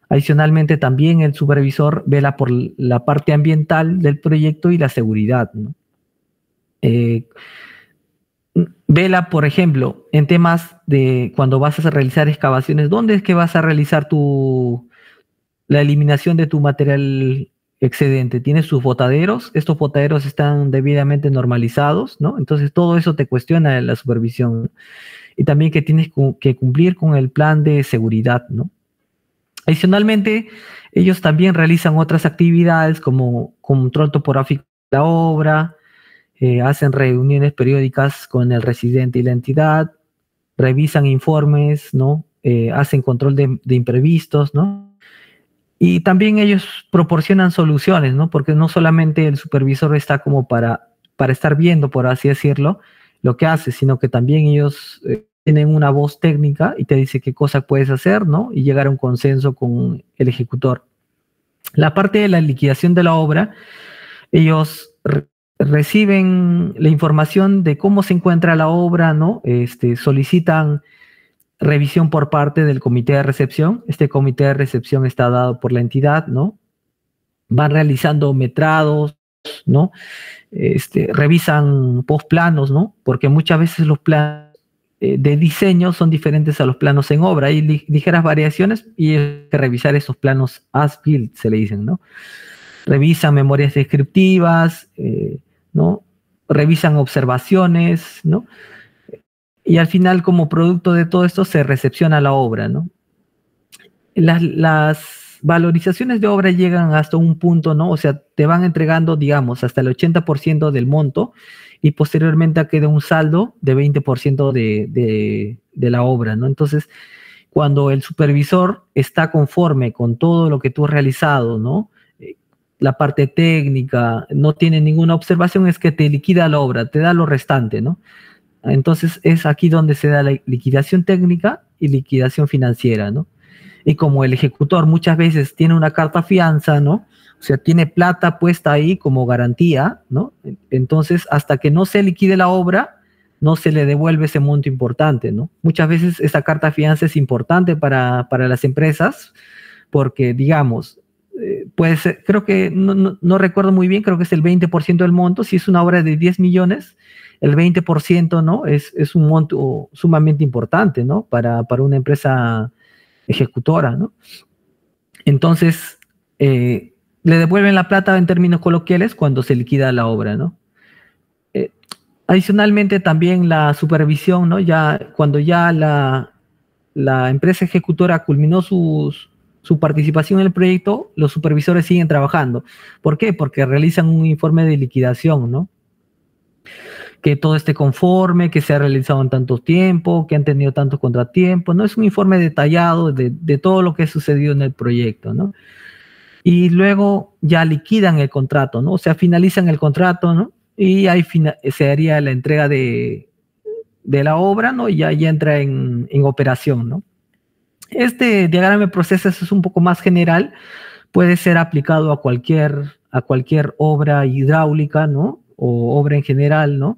Adicionalmente, también el supervisor vela por la parte ambiental del proyecto y la seguridad, ¿no? Vela, por ejemplo, en temas de cuando vas a realizar excavaciones, ¿dónde es que vas a realizar la eliminación de tu material excedente? ¿Tienes sus botaderos? Estos botaderos están debidamente normalizados, ¿no? Entonces todo eso te cuestiona la supervisión, ¿no? Y también que tienes que cumplir con el plan de seguridad, ¿no? Adicionalmente, ellos también realizan otras actividades como control topográfico de la obra, hacen reuniones periódicas con el residente y la entidad, revisan informes, ¿no? Hacen control de imprevistos, ¿no? Y también ellos proporcionan soluciones, ¿no? Porque no solamente el supervisor está como para estar viendo, por así decirlo, lo que hace, sino que también ellos tienen una voz técnica y te dice qué cosa puedes hacer, ¿no? Y llegar a un consenso con el ejecutor. La parte de la liquidación de la obra, ellos reciben la información de cómo se encuentra la obra, ¿no? Solicitan revisión por parte del comité de recepción. Este comité de recepción está dado por la entidad, ¿no? Van realizando metrados, ¿no? Revisan postplanos, ¿no? Porque muchas veces los planos de diseño son diferentes a los planos en obra. Hay ligeras variaciones y hay que revisar esos planos as-built, se le dicen, ¿no? Revisan memorias descriptivas, ¿no? Revisan observaciones, ¿no? Y al final, como producto de todo esto, se recepciona la obra, ¿no? Las valorizaciones de obra llegan hasta un punto, ¿no? O sea, te van entregando, digamos, hasta el 80% del monto y posteriormente queda un saldo de 20% de la obra, ¿no? Entonces, cuando el supervisor está conforme con todo lo que tú has realizado, ¿no? La parte técnica, no tiene ninguna observación, es que te liquida la obra, te da lo restante, ¿no? Entonces, es aquí donde se da la liquidación técnica y liquidación financiera, ¿no? Y como el ejecutor muchas veces tiene una carta fianza, ¿no? O sea, tiene plata puesta ahí como garantía, ¿no? Entonces, hasta que no se liquide la obra, no se le devuelve ese monto importante, ¿no? Muchas veces esa carta fianza es importante para las empresas porque, digamos, puede ser, creo que, no recuerdo muy bien, creo que es el 20% del monto. Si es una obra de 10 millones, el 20%, ¿no? Es un monto sumamente importante, ¿no? Para una empresa ejecutora, ¿no? Entonces, le devuelven la plata en términos coloquiales cuando se liquida la obra, ¿no? Eh, Adicionalmente, también la supervisión, ¿no? Ya, cuando ya la empresa ejecutora culminó su participación en el proyecto, los supervisores siguen trabajando. ¿Por qué? Porque realizan un informe de liquidación, ¿no? Que todo esté conforme, que se ha realizado en tanto tiempo, que han tenido tantos contratiempos, ¿no? Es un informe detallado de todo lo que ha sucedido en el proyecto, ¿no? Y luego ya liquidan el contrato, ¿no? O sea, finalizan el contrato, ¿no? Y ahí se haría la entrega de la obra, ¿no? Y ya entra en operación, ¿no? Este diagrama de procesos es un poco más general, puede ser aplicado a cualquier obra hidráulica, ¿no? O obra en general, ¿no?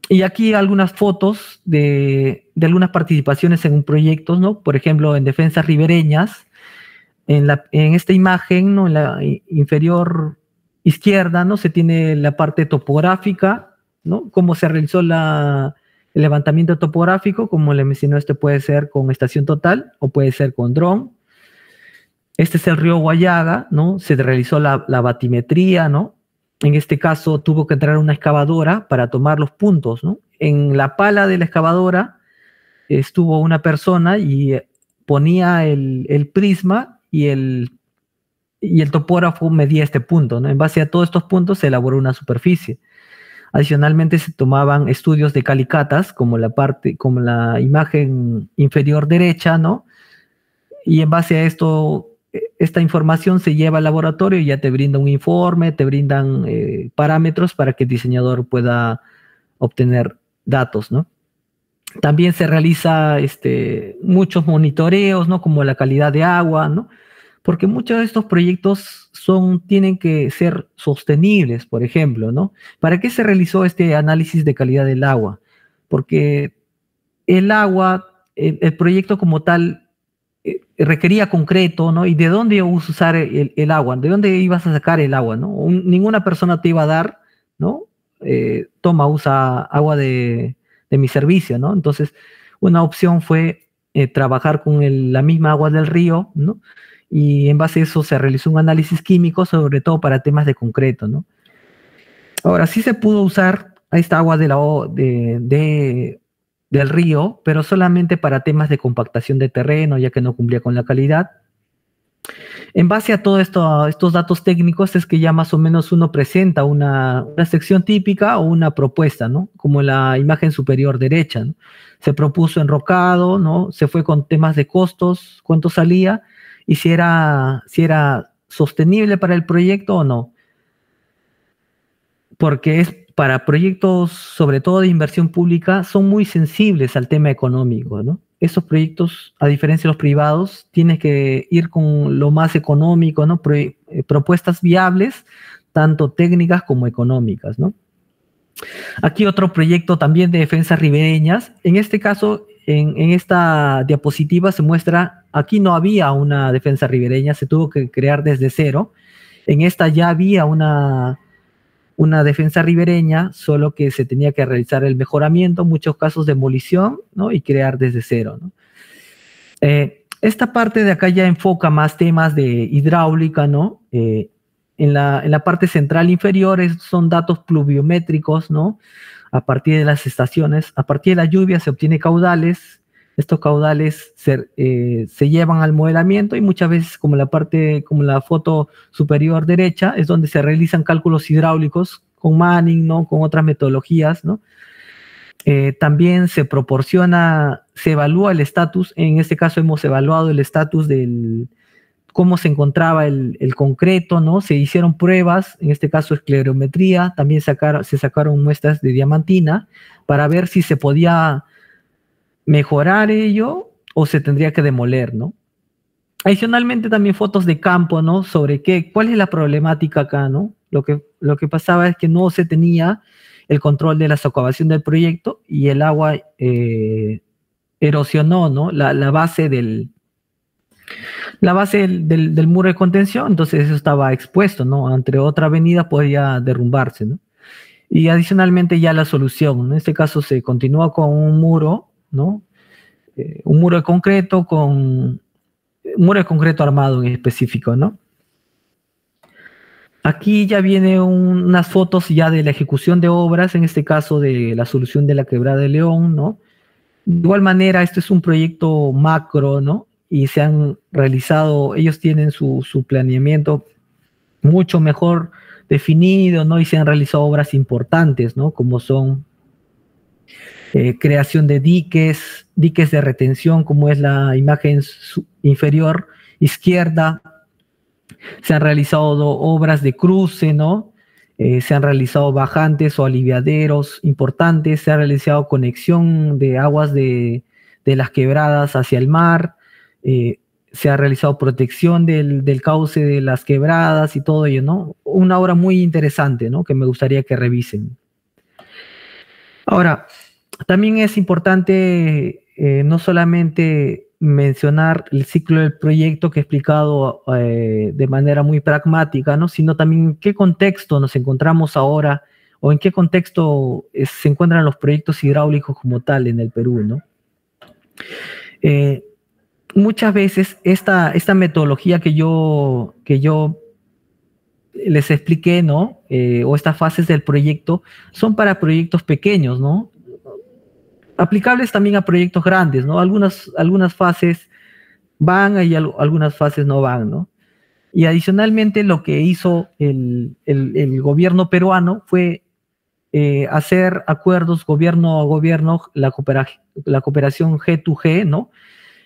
Y aquí algunas fotos de algunas participaciones en proyectos, ¿no? Por ejemplo, en defensas ribereñas, en esta imagen, ¿no? En la inferior izquierda, ¿no? Se tiene la parte topográfica, ¿no? Cómo se realizó el levantamiento topográfico, como le mencioné, puede ser con estación total o puede ser con dron. Este es el río Guayaga, ¿no? Se realizó la batimetría, ¿no? En este caso tuvo que entrar una excavadora para tomar los puntos, ¿no? En la pala de la excavadora estuvo una persona y ponía el prisma y el topógrafo medía este punto, ¿no? En base a todos estos puntos se elaboró una superficie. Adicionalmente se tomaban estudios de calicatas, como la imagen inferior derecha, ¿no? Y en base a esto, esta información se lleva al laboratorio y ya te brinda un informe, te brindan parámetros para que el diseñador pueda obtener datos, ¿no? También se realiza muchos monitoreos, ¿no? Como la calidad de agua, ¿no? Porque muchos de estos proyectos tienen que ser sostenibles, por ejemplo, ¿no? ¿Para qué se realizó este análisis de calidad del agua? Porque el agua, el proyecto como tal, requería concreto, ¿no? ¿Y de dónde ibas a usar el agua? ¿De dónde ibas a sacar el agua, no? Ninguna persona te iba a dar, ¿no? usa agua de mi servicio, ¿no? Entonces, una opción fue trabajar con la misma agua del río, ¿no? Y en base a eso se realizó un análisis químico, sobre todo para temas de concreto, ¿no? Ahora, sí se pudo usar esta agua del río, pero solamente para temas de compactación de terreno, ya que no cumplía con la calidad. En base a todos estos datos técnicos es que ya más o menos uno presenta una sección típica o una propuesta, ¿no? Como la imagen superior derecha, ¿no? Se propuso enrocado, ¿no? Se fue con temas de costos, cuánto salía y si era sostenible para el proyecto o no. Porque es para proyectos, sobre todo de inversión pública, son muy sensibles al tema económico, ¿no? Esos proyectos, a diferencia de los privados, tienes que ir con lo más económico, ¿no? Propuestas viables, tanto técnicas como económicas, ¿no? Aquí otro proyecto también de defensas ribereñas. En este caso, en esta diapositiva se muestra, aquí no había una defensa ribereña, se tuvo que crear desde cero. En esta ya había una defensa ribereña, solo que se tenía que realizar el mejoramiento, en muchos casos demolición, ¿no? Y crear desde cero, ¿no? Esta parte de acá ya enfoca más temas de hidráulica, ¿no? En la parte central inferior son datos pluviométricos, ¿no? A partir de las estaciones, a partir de la lluvia se obtiene caudales. Estos caudales se llevan al modelamiento y muchas veces, como la foto superior derecha, es donde se realizan cálculos hidráulicos con Manning, ¿no? Con otras metodologías, ¿no? También se evalúa el estatus. En este caso hemos evaluado el estatus cómo se encontraba el concreto, ¿no? Se hicieron pruebas, en este caso esclerometría, también se sacaron muestras de diamantina para ver si se podía mejorar ello o se tendría que demoler, ¿no? Adicionalmente también fotos de campo, ¿no? Sobre cuál es la problemática acá, ¿no? Lo que pasaba es que no se tenía el control de la socavación del proyecto y el agua erosionó, ¿no? La base del muro de contención, entonces eso estaba expuesto, ¿no? Entre otra avenida podía derrumbarse, ¿no? Y adicionalmente ya la solución, ¿no? En este caso se continúa con un muro, ¿no? Un muro de concreto armado en específico, ¿no? Aquí ya viene unas fotos ya de la ejecución de obras, en este caso de la solución de la Quebrada de León, ¿no? De igual manera, este es un proyecto macro, ¿no? Y se han realizado, ellos tienen su planeamiento mucho mejor definido, ¿no? Y se han realizado obras importantes, ¿no? Como son creación de diques de retención, como es la imagen inferior izquierda. Se han realizado obras de cruce, ¿no? Se han realizado bajantes o aliviaderos importantes, se ha realizado conexión de aguas de las quebradas hacia el mar, se ha realizado protección del cauce de las quebradas y todo ello, ¿no? Una obra muy interesante, ¿no? Que me gustaría que revisen. Ahora, también es importante no solamente mencionar el ciclo del proyecto que he explicado de manera muy pragmática, ¿no? Sino también en qué contexto nos encontramos ahora o en qué contexto se encuentran los proyectos hidráulicos como tal en el Perú, ¿no? Muchas veces esta metodología que yo les expliqué, ¿no? O estas fases del proyecto son para proyectos pequeños, ¿no? Aplicables también a proyectos grandes, ¿no? Algunas fases van y algunas fases no van, ¿no? Y adicionalmente lo que hizo el gobierno peruano fue hacer acuerdos gobierno a gobierno, la cooperación G2G, ¿no?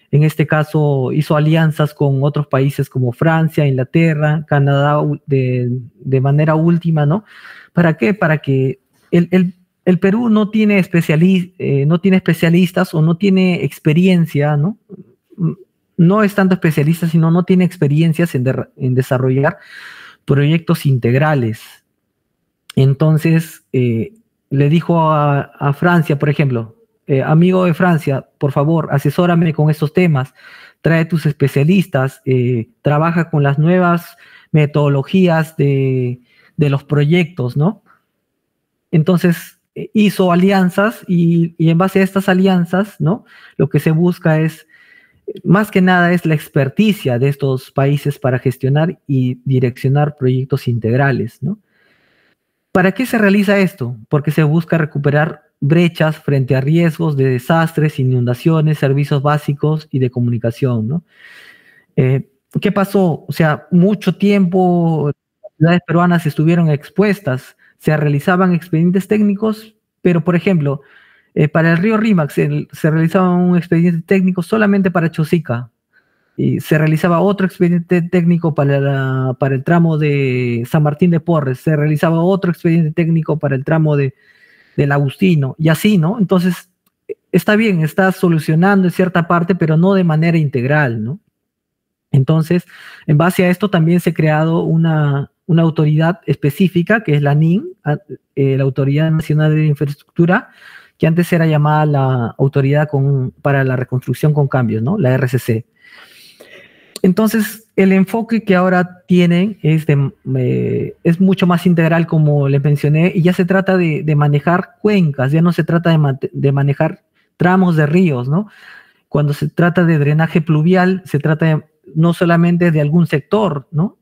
En este caso hizo alianzas con otros países como Francia, Inglaterra, Canadá de manera última, ¿no? ¿Para qué? Para que el Perú no tiene especialistas o no tiene experiencia, ¿no? No es tanto especialista, sino no tiene experiencias en desarrollar proyectos integrales. Entonces, le dijo a Francia, por ejemplo, amigo de Francia, por favor, asesórame con estos temas, trae tus especialistas, trabaja con las nuevas metodologías de los proyectos, ¿no? Entonces hizo alianzas y en base a estas alianzas, ¿no? Lo que se busca es, más que nada, es la experticia de estos países para gestionar y direccionar proyectos integrales, ¿no? ¿Para qué se realiza esto? Porque se busca recuperar brechas frente a riesgos de desastres, inundaciones, servicios básicos y de comunicación, ¿no? ¿Qué pasó? O sea, mucho tiempo las ciudades peruanas estuvieron expuestas, se realizaban expedientes técnicos, pero por ejemplo, para el río Rímac se realizaba un expediente técnico solamente para Chosica, y se realizaba otro expediente técnico para el tramo de San Martín de Porres, se realizaba otro expediente técnico para el tramo del Agustino, y así, ¿no? Entonces, está bien, está solucionando en cierta parte, pero no de manera integral, ¿no? Entonces, en base a esto también se ha creado una autoridad específica, que es la NIN, la Autoridad Nacional de Infraestructura, que antes era llamada la Autoridad para la Reconstrucción con Cambios, ¿no? La RCC. Entonces, el enfoque que ahora tienen es mucho más integral, como les mencioné, y ya se trata de manejar cuencas, ya no se trata de manejar tramos de ríos, ¿no? Cuando se trata de drenaje pluvial, se trata no solamente de algún sector, ¿no?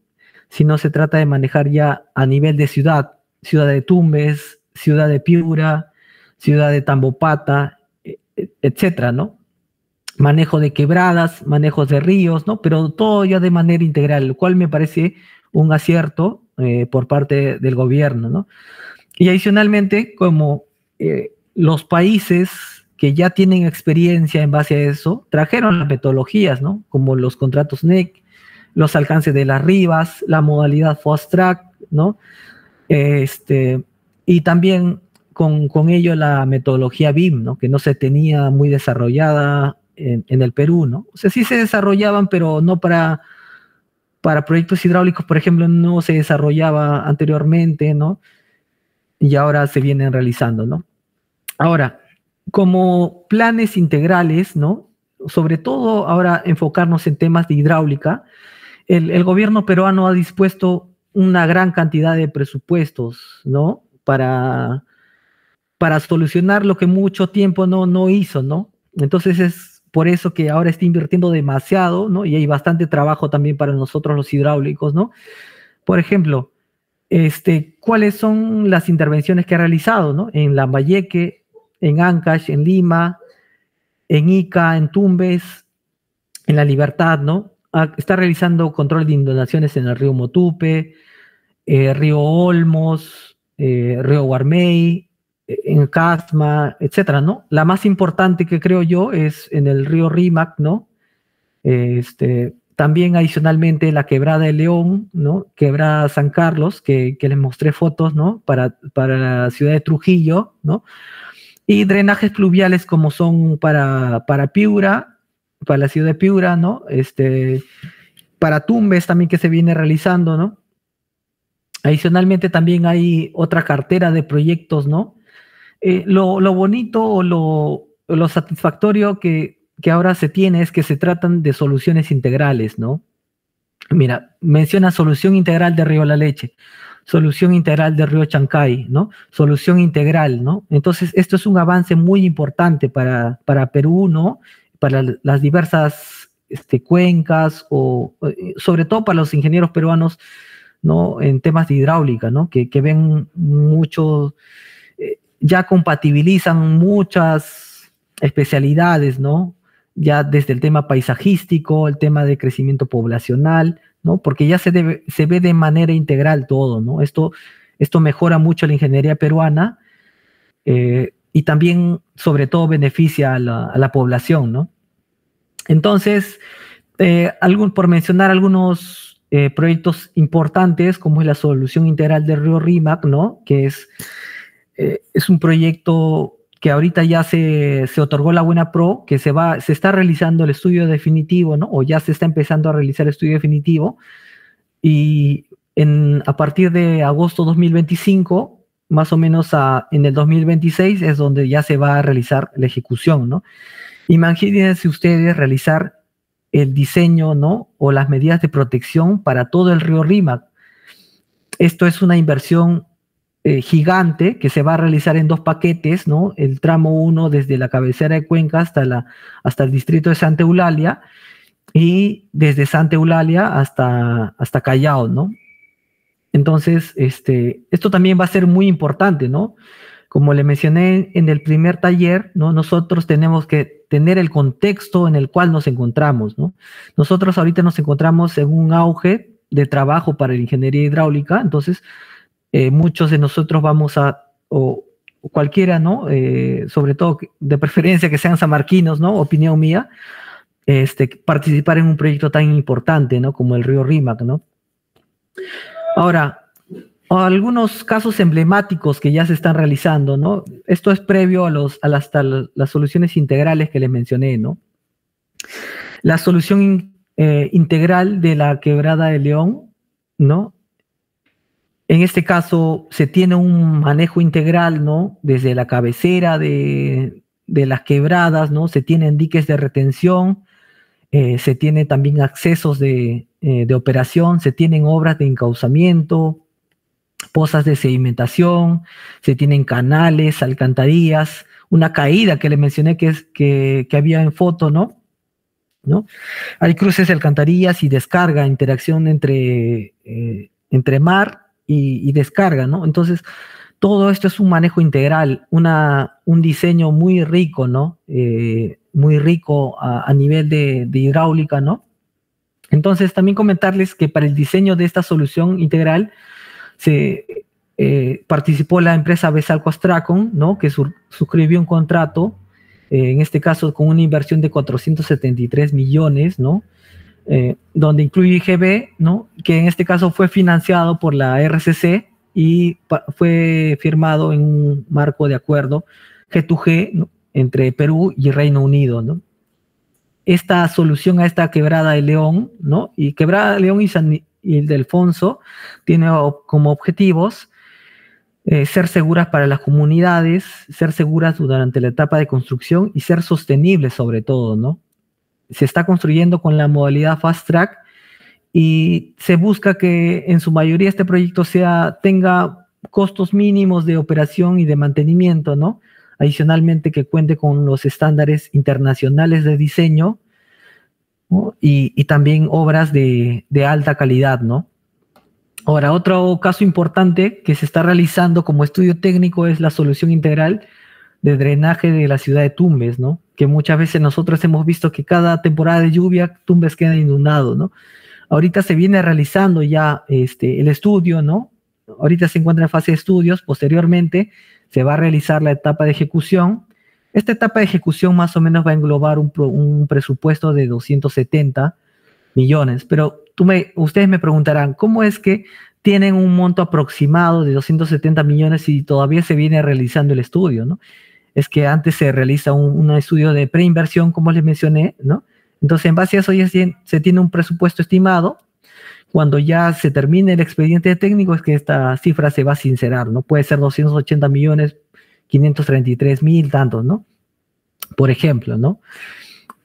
Sino se trata de manejar ya a nivel de ciudad de Tumbes, ciudad de Piura, ciudad de Tambopata, etcétera, ¿no? Manejo de quebradas, manejos de ríos, ¿no? Pero todo ya de manera integral, lo cual me parece un acierto por parte del gobierno, ¿no? Y adicionalmente, como los países que ya tienen experiencia en base a eso, trajeron las metodologías, ¿no? Como los contratos NEC, los alcances de las ribas, la modalidad fast track, ¿no? Y también con ello la metodología BIM, ¿no? Que no se tenía muy desarrollada en el Perú, ¿no? O sea, sí se desarrollaban, pero no para proyectos hidráulicos, por ejemplo, no se desarrollaba anteriormente, ¿no? Y ahora se vienen realizando, ¿no? Ahora, como planes integrales, ¿no? Sobre todo ahora enfocarnos en temas de hidráulica, el gobierno peruano ha dispuesto una gran cantidad de presupuestos, ¿no? Para solucionar lo que mucho tiempo no hizo, ¿no? Entonces es por eso que ahora está invirtiendo demasiado, ¿no? Y hay bastante trabajo también para nosotros los hidráulicos, ¿no? Por ejemplo, ¿cuáles son las intervenciones que ha realizado, ¿no? En Lambayeque, en Ancash, en Lima, en Ica, en Tumbes, en La Libertad, ¿no? Está realizando control de inundaciones en el río Motupe, río Olmos, río Guarmey, en Casma, etcétera, ¿no? La más importante que creo yo es en el río Rímac, ¿no? También adicionalmente la Quebrada de León, ¿no? Quebrada San Carlos, que les mostré fotos, ¿no? Para la ciudad de Trujillo, ¿no? Y drenajes pluviales como son para Piura, para la ciudad de Piura, ¿no? Para Tumbes también, que se viene realizando, ¿no? Adicionalmente también hay otra cartera de proyectos, ¿no? Lo bonito o lo satisfactorio que ahora se tiene es que se tratan de soluciones integrales, ¿no? Mira, menciona solución integral de Río La Leche, solución integral de Río Chancay, ¿no? Solución integral, ¿no? Entonces, esto es un avance muy importante para Perú, ¿no? Para las diversas cuencas o sobre todo para los ingenieros peruanos, ¿no? En temas de hidráulica, ¿no? Que ven mucho, ya compatibilizan muchas especialidades, ¿no? Ya desde el tema paisajístico, el tema de crecimiento poblacional, ¿no? Porque ya se ve de manera integral todo, ¿no? Esto mejora mucho la ingeniería peruana y también, sobre todo, beneficia a la población, ¿no? Entonces, por mencionar algunos proyectos importantes, como es la solución integral del río Rímac, ¿no? Que es un proyecto que ahorita ya se otorgó la Buena Pro, que se está realizando el estudio definitivo, ¿no? O ya se está empezando a realizar el estudio definitivo, y a partir de agosto 2025, más o menos en el 2026, es donde ya se va a realizar la ejecución, ¿no? Imagínense ustedes realizar el diseño, ¿no? O las medidas de protección para todo el río Rímac. Esto es una inversión gigante que se va a realizar en 2 paquetes, ¿no? El tramo 1 desde la cabecera de Cuenca hasta el distrito de Santa Eulalia, y desde Santa Eulalia hasta Callao, ¿no? Entonces, esto también va a ser muy importante, ¿no? Como le mencioné en el primer taller, ¿no? Nosotros tenemos que tener el contexto en el cual nos encontramos, ¿no? Nosotros ahorita nos encontramos en un auge de trabajo para la ingeniería hidráulica, entonces muchos de nosotros vamos o cualquiera, ¿no? Sobre todo de preferencia que sean samarquinos, ¿no? Opinión mía, participar en un proyecto tan importante, ¿no? Como el río Rímac, ¿no? Ahora, algunos casos emblemáticos que ya se están realizando, ¿no? Esto es previo a las soluciones integrales que les mencioné, ¿no? La solución integral de la Quebrada de León, ¿no? En este caso se tiene un manejo integral, ¿no? Desde la cabecera de las quebradas, ¿no? Se tienen diques de retención, se tiene también accesos de operación, se tienen obras de encauzamiento, pozas de sedimentación, se tienen canales, alcantarillas, una caída que le mencioné que había en foto, ¿no? Hay cruces de alcantarillas y descarga, interacción entre mar y descarga, ¿no? Entonces, todo esto es un manejo integral, un diseño muy rico, ¿no? Muy rico a nivel de hidráulica, ¿no? Entonces, también comentarles que para el diseño de esta solución integral se participó la empresa Besalco Astracon, ¿no? Que suscribió un contrato, en este caso con una inversión de 473 millones, ¿no? Donde incluye IGB, ¿no? Que en este caso fue financiado por la RCC y fue firmado en un marco de acuerdo G2G, ¿no? Entre Perú y Reino Unido, ¿no? Esta solución a esta Quebrada de León, ¿no? Y Quebrada de León y Ildefonso tiene como objetivos ser seguras para las comunidades, ser seguras durante la etapa de construcción y ser sostenibles sobre todo, ¿no? Se está construyendo con la modalidad Fast Track y se busca que en su mayoría este proyecto tenga costos mínimos de operación y de mantenimiento, ¿no? Adicionalmente que cuente con los estándares internacionales de diseño, ¿no? Y también obras de alta calidad, ¿no? Ahora, otro caso importante que se está realizando como estudio técnico es la solución integral de drenaje de la ciudad de Tumbes, ¿no? Que muchas veces nosotros hemos visto que cada temporada de lluvia Tumbes queda inundado, ¿no? Ahorita se viene realizando ya el estudio, ¿no? Ahorita se encuentra en fase de estudios, posteriormente se va a realizar la etapa de ejecución. Esta etapa de ejecución más o menos va a englobar un presupuesto de 270 millones, pero ustedes me preguntarán, ¿cómo es que tienen un monto aproximado de 270 millones si todavía se viene realizando el estudio, ¿no? Es que antes se realiza un estudio de preinversión, como les mencioné, ¿no? Entonces, en base a eso ya se tiene un presupuesto estimado. Cuando ya se termine el expediente técnico es que esta cifra se va a sincerar, ¿no? Puede ser 280 millones, 533 mil, tantos, ¿no? Por ejemplo, ¿no?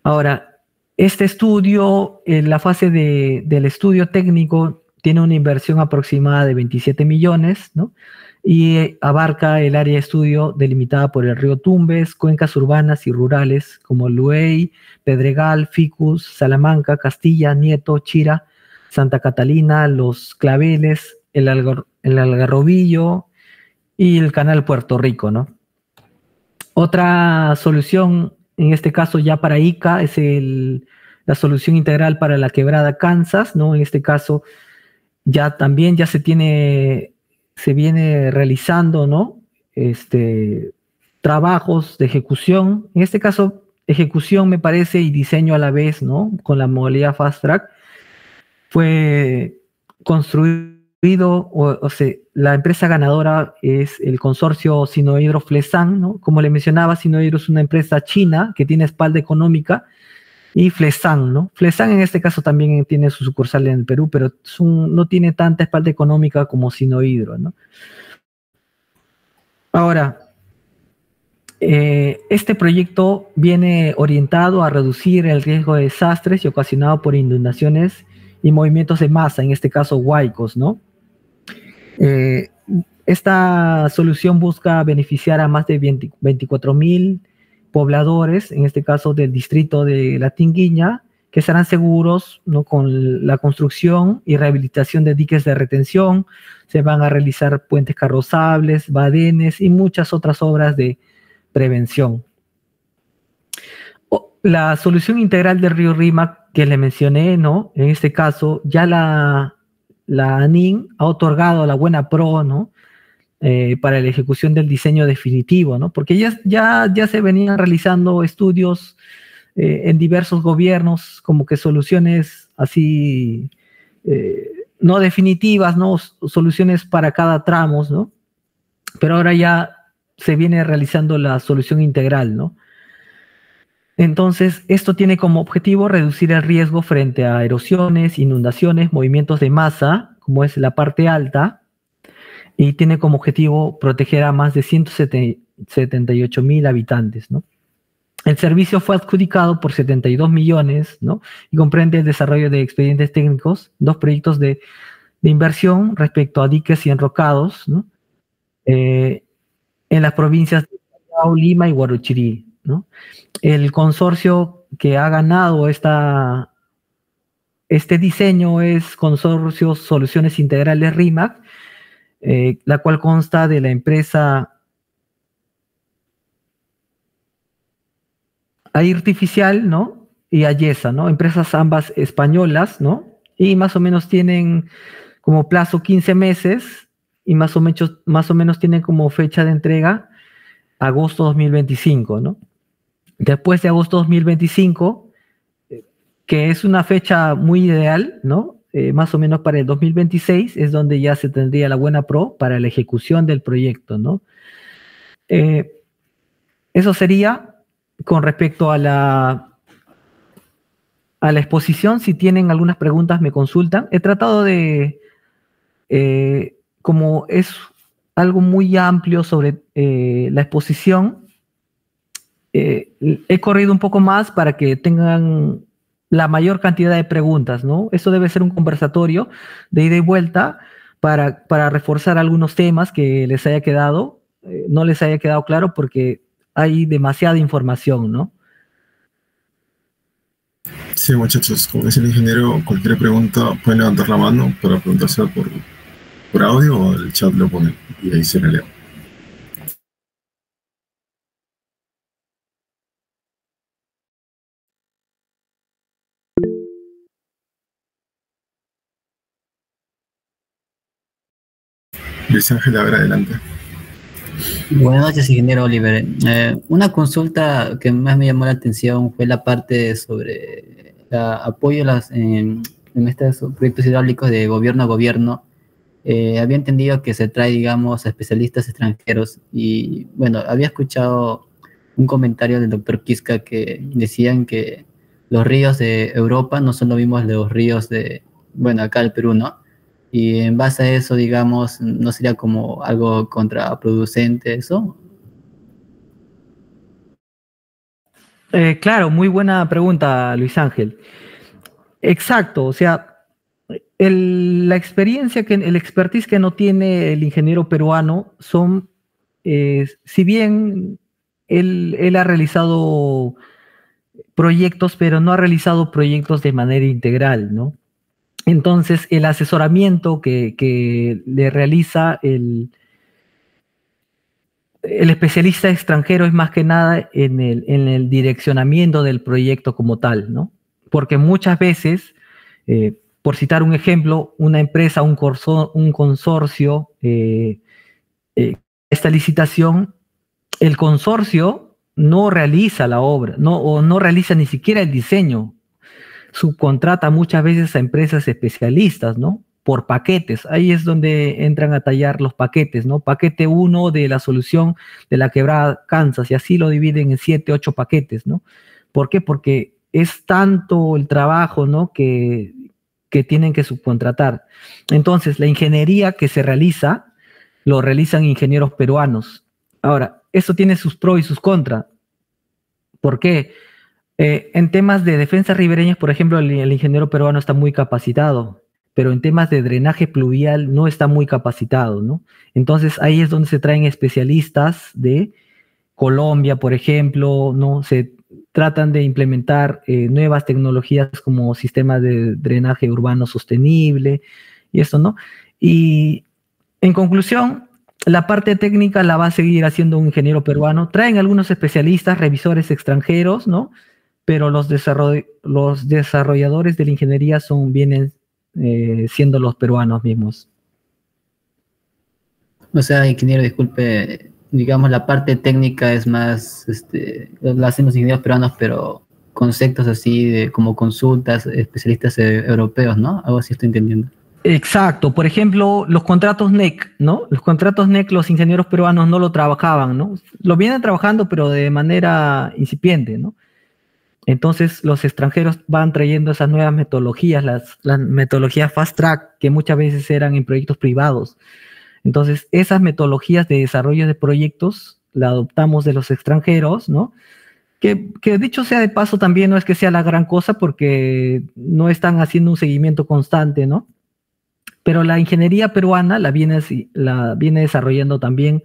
Ahora, este estudio, en la fase del estudio técnico, tiene una inversión aproximada de 27 millones, ¿no? Y abarca el área de estudio delimitada por el río Tumbes, cuencas urbanas y rurales como Luey, Pedregal, Ficus, Salamanca, Castilla, Nieto, Chira, Santa Catalina, Los Claveles, el Algarrobillo y el Canal Puerto Rico, ¿no? Otra solución, en este caso ya para Ica, es la solución integral para la Quebrada Kansas, ¿no? En este caso ya se viene realizando, ¿no? Trabajos de ejecución, en este caso ejecución me parece y diseño a la vez, ¿no? Con la modalidad Fast Track. Fue construido, o sea, la empresa ganadora es el consorcio Sinohydro Flesan, ¿no? Como le mencionaba, Sinohydro es una empresa china que tiene espalda económica, y Flesan, ¿no? Flesan en este caso también tiene su sucursal en el Perú, pero no tiene tanta espalda económica como Sinohydro, ¿no? Ahora, este proyecto viene orientado a reducir el riesgo de desastres y ocasionado por inundaciones y movimientos de masa, en este caso huaicos, ¿no? Esta solución busca beneficiar a más de 24.000 pobladores, en este caso del distrito de La Tinguiña, que serán seguros, ¿no? Con la construcción y rehabilitación de diques de retención. Se van a realizar puentes carrozables, badenes y muchas otras obras de prevención. La solución integral del río Rímac que le mencioné, ¿no? En este caso, ya la ANIN ha otorgado la buena pro, ¿no? Para la ejecución del diseño definitivo, ¿no? Porque ya se venían realizando estudios en diversos gobiernos, como que soluciones así, no definitivas, ¿no? Soluciones para cada tramo, ¿no? Pero ahora ya se viene realizando la solución integral, ¿no? Entonces, esto tiene como objetivo reducir el riesgo frente a erosiones, inundaciones, movimientos de masa, como es la parte alta, y tiene como objetivo proteger a más de 178.000 habitantes, ¿no? El servicio fue adjudicado por 72 millones, ¿no? Y comprende el desarrollo de expedientes técnicos, 2 proyectos de inversión respecto a diques y enrocados, ¿no? En las provincias de Callao, Lima y Huarochirí, ¿no? El consorcio que ha ganado este diseño es Consorcio Soluciones Integrales RIMAC, la cual consta de la empresa Artificial, ¿no? Y Ayesa, ¿no? Empresas ambas españolas, ¿no? Y más o menos tienen como plazo 15 meses y más o menos tienen como fecha de entrega agosto 2025, ¿no? Después de agosto 2025, que es una fecha muy ideal, ¿no? Más o menos para el 2026 es donde ya se tendría la buena pro para la ejecución del proyecto, ¿no? Eso sería con respecto a la exposición. Si tienen algunas preguntas, me consultan. He tratado de, como es algo muy amplio sobre la exposición, he corrido un poco más para que tengan la mayor cantidad de preguntas, ¿no? Eso debe ser un conversatorio de ida y vuelta para reforzar algunos temas que les haya quedado, no les haya quedado claro porque hay demasiada información, ¿no? Sí, muchachos, como dice el ingeniero, cualquier pregunta pueden levantar la mano para preguntársela por audio o el chat lo ponen y ahí se la leo. Luis Ángel, a ver, adelante. Buenas noches, ingeniero Oliver. Una consulta que más me llamó la atención fue la parte sobre el apoyo en estos proyectos hidráulicos de gobierno a gobierno. Había entendido que se trae, digamos, a especialistas extranjeros y, bueno, había escuchado un comentario del doctor Quisca que decían que los ríos de Europa no son los mismos de los ríos de, bueno, acá del Perú, ¿no? Y en base a eso, digamos, ¿no sería como algo contraproducente eso? Claro, muy buena pregunta, Luis Ángel. Exacto, o sea, la experiencia, el expertise que no tiene el ingeniero peruano son, si bien él ha realizado proyectos, pero no ha realizado proyectos de manera integral, ¿no? Entonces, el asesoramiento que le realiza el especialista extranjero es más que nada en el direccionamiento del proyecto como tal, ¿no? Porque muchas veces, por citar un ejemplo, una empresa, un consorcio, esta licitación, el consorcio no realiza la obra, o no realiza ni siquiera el diseño, subcontrata muchas veces a empresas especialistas, ¿no? Por paquetes. Ahí es donde entran a tallar los paquetes, ¿no? Paquete 1 de la solución de la quebrada Kansas, y así lo dividen en 7, 8 paquetes, ¿no? ¿Por qué? Porque es tanto el trabajo, ¿no? Que tienen que subcontratar. Entonces, la ingeniería que se realiza, lo realizan ingenieros peruanos. Ahora, esto tiene sus pros y sus contras. ¿Por qué? En temas de defensas ribereñas, por ejemplo, el ingeniero peruano está muy capacitado, pero en temas de drenaje pluvial no está muy capacitado, ¿no? Entonces ahí es donde se traen especialistas de Colombia, por ejemplo, ¿no? Se tratan de implementar nuevas tecnologías como sistemas de drenaje urbano sostenible y eso, ¿no? Y en conclusión, la parte técnica la va a seguir haciendo un ingeniero peruano. Traen algunos especialistas, revisores extranjeros, ¿no? Pero los desarrolladores de la ingeniería vienen siendo los peruanos mismos. O sea, ingeniero, disculpe, digamos, la parte técnica es más, la hacen los ingenieros peruanos, pero conceptos así de como consultas, especialistas europeos, ¿no? Algo así estoy entendiendo. Exacto. Por ejemplo, los contratos NEC, ¿no? Los contratos NEC, los ingenieros peruanos no lo trabajaban, ¿no? Lo vienen trabajando, pero de manera incipiente, ¿no? Entonces, los extranjeros van trayendo esas nuevas metodologías, las metodologías fast track, que muchas veces eran en proyectos privados. Entonces, esas metodologías de desarrollo de proyectos la adoptamos de los extranjeros, ¿no? Que dicho sea de paso también no es que sea la gran cosa porque no están haciendo un seguimiento constante, ¿no? Pero la ingeniería peruana la viene desarrollando también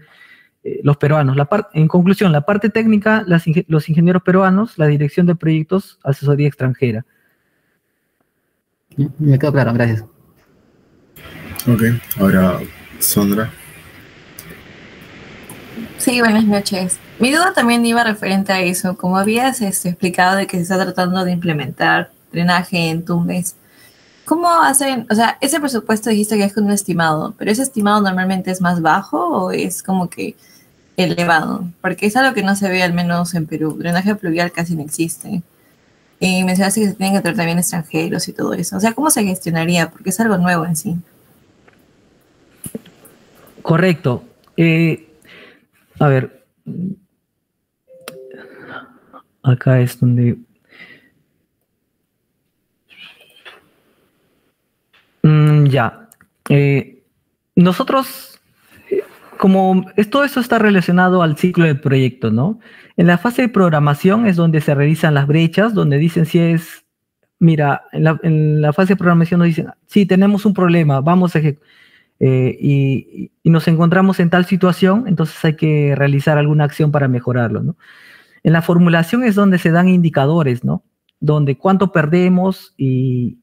los peruanos. En conclusión, la parte técnica, los ingenieros peruanos, la dirección de proyectos, asesoría extranjera. Me quedó claro, gracias. Ok, ahora Sandra. Sí, buenas noches. Mi duda también iba referente a eso. Como habías explicado de que se está tratando de implementar drenaje en Tumbes, ¿cómo hacen? O sea, ese presupuesto dijiste que es con un estimado, pero ese estimado normalmente es más bajo o es como que elevado, porque es algo que no se ve al menos en Perú. Drenaje pluvial casi no existe. Y mencionaste que se tienen que tratar también extranjeros y todo eso. O sea, ¿cómo se gestionaría? Porque es algo nuevo en sí. Correcto. A ver, acá es donde... ya. Nosotros, todo eso está relacionado al ciclo del proyecto, ¿no? En la fase de programación es donde se revisan las brechas, donde dicen si es... Mira, en la fase de programación nos dicen, sí, tenemos un problema, vamos a y nos encontramos en tal situación, entonces hay que realizar alguna acción para mejorarlo, ¿no? En la formulación es donde se dan indicadores, ¿no? Donde cuánto perdemos y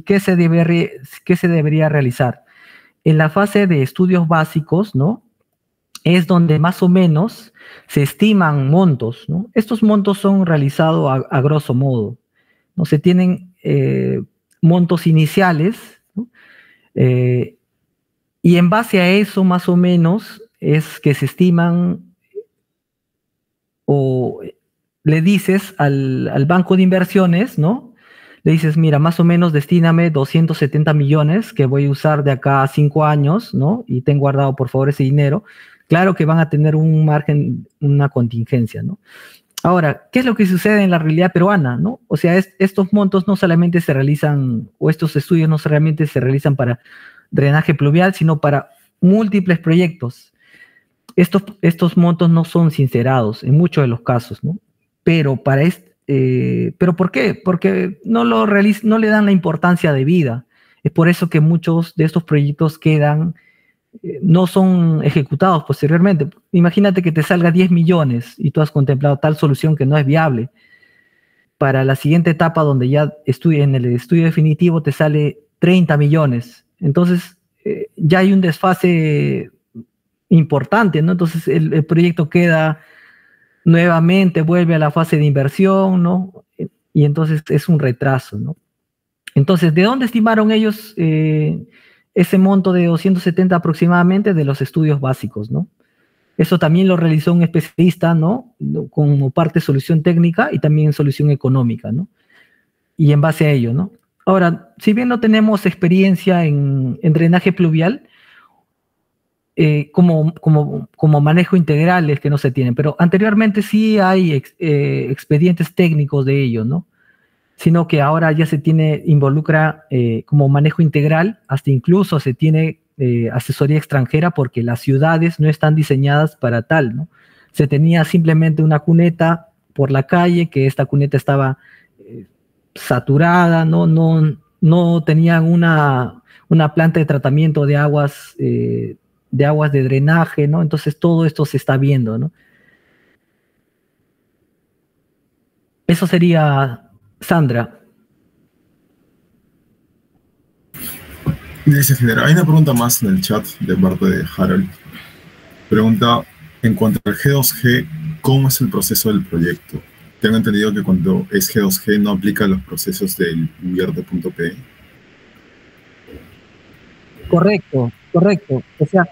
qué se debería realizar. En la fase de estudios básicos, ¿no? Es donde más o menos se estiman montos, ¿no? Estos montos son realizados a grosso modo, ¿no? Se tienen montos iniciales, ¿no? Y en base a eso, más o menos, es que se estiman o le dices al banco de inversiones, ¿no? Le dices, mira, más o menos destíname 270 millones que voy a usar de acá a 5 años, ¿no? Y ten guardado, por favor, ese dinero. Claro que van a tener un margen, una contingencia, ¿no? Ahora, ¿qué es lo que sucede en la realidad peruana, no? O sea, estos montos no solamente se realizan, o estos estudios no solamente se realizan para drenaje pluvial, sino para múltiples proyectos. Estos montos no son sincerados en muchos de los casos, ¿no? Pero ¿pero por qué? Porque no le dan la importancia de vida. Es por eso que muchos de estos proyectos no son ejecutados posteriormente. Imagínate que te salga 10 millones y tú has contemplado tal solución que no es viable. Para la siguiente etapa, donde ya en el estudio definitivo te sale 30 millones. Entonces, ya hay un desfase importante, ¿no? Entonces, el proyecto nuevamente vuelve a la fase de inversión, ¿no? Y entonces es un retraso, ¿no? Entonces, ¿de dónde estimaron ellos ese monto de 270 aproximadamente? De los estudios básicos, ¿no? Eso también lo realizó un especialista, ¿no? Como parte de solución técnica y también solución económica, ¿no? Y en base a ello, ¿no? Ahora, si bien no tenemos experiencia en drenaje pluvial, como manejo integrales que no se tienen, pero anteriormente sí hay expedientes técnicos de ello, ¿no? Sino que ahora ya involucra como manejo integral, hasta incluso se tiene asesoría extranjera porque las ciudades no están diseñadas para tal, ¿no? Se tenía simplemente una cuneta por la calle, que esta cuneta estaba saturada, no no tenían una planta de tratamiento de aguas de drenaje, ¿no? Entonces todo esto se está viendo, ¿no? Eso sería, Sandra. Dice ingeniero, hay una pregunta más en el chat de parte de Harold. Pregunta, en cuanto al G2G, ¿cómo es el proceso del proyecto? Tengo entendido que cuando es G2G no aplica los procesos del invierte.p. Correcto. O sea,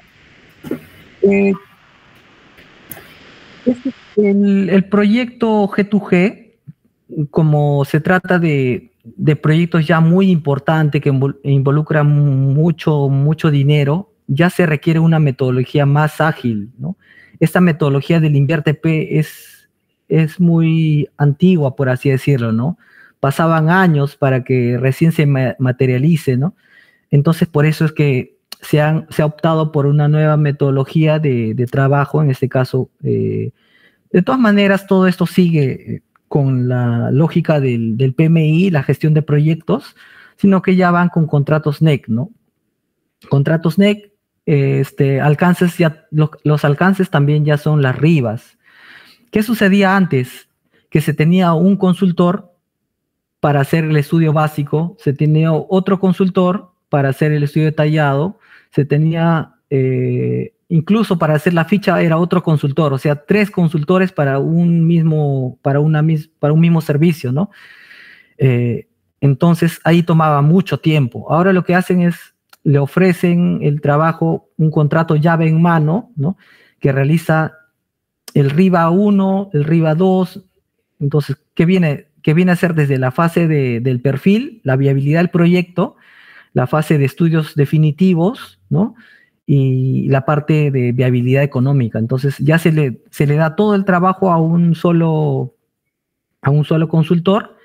el proyecto G2G, como se trata de proyectos ya muy importantes que involucran mucho dinero, ya se requiere una metodología más ágil, ¿no? Esta metodología del Invierte.p es muy antigua, por así decirlo, ¿no? Pasaban años para que recién se materialice, ¿no? Entonces, por eso es que se ha optado por una nueva metodología de trabajo, en este caso. De todas maneras, todo esto sigue con la lógica del PMI, la gestión de proyectos, sino que ya van con contratos NEC, ¿no? Contratos NEC, alcances ya, los alcances también ya son las RIBAs. ¿Qué sucedía antes? Que se tenía un consultor para hacer el estudio básico, se tenía otro consultor para hacer el estudio detallado, se tenía incluso para hacer la ficha era otro consultor, o sea, 3 consultores para un mismo servicio, ¿no? Entonces ahí tomaba mucho tiempo. Ahora lo que hacen es, le ofrecen el trabajo, un contrato llave en mano, ¿no? Que realiza el RIBA 1, el RIBA 2. Entonces, ¿qué viene a ser desde la fase del perfil, la viabilidad del proyecto, la fase de estudios definitivos, ¿no? Y la parte de viabilidad económica? Entonces ya se le da todo el trabajo a un solo consultor,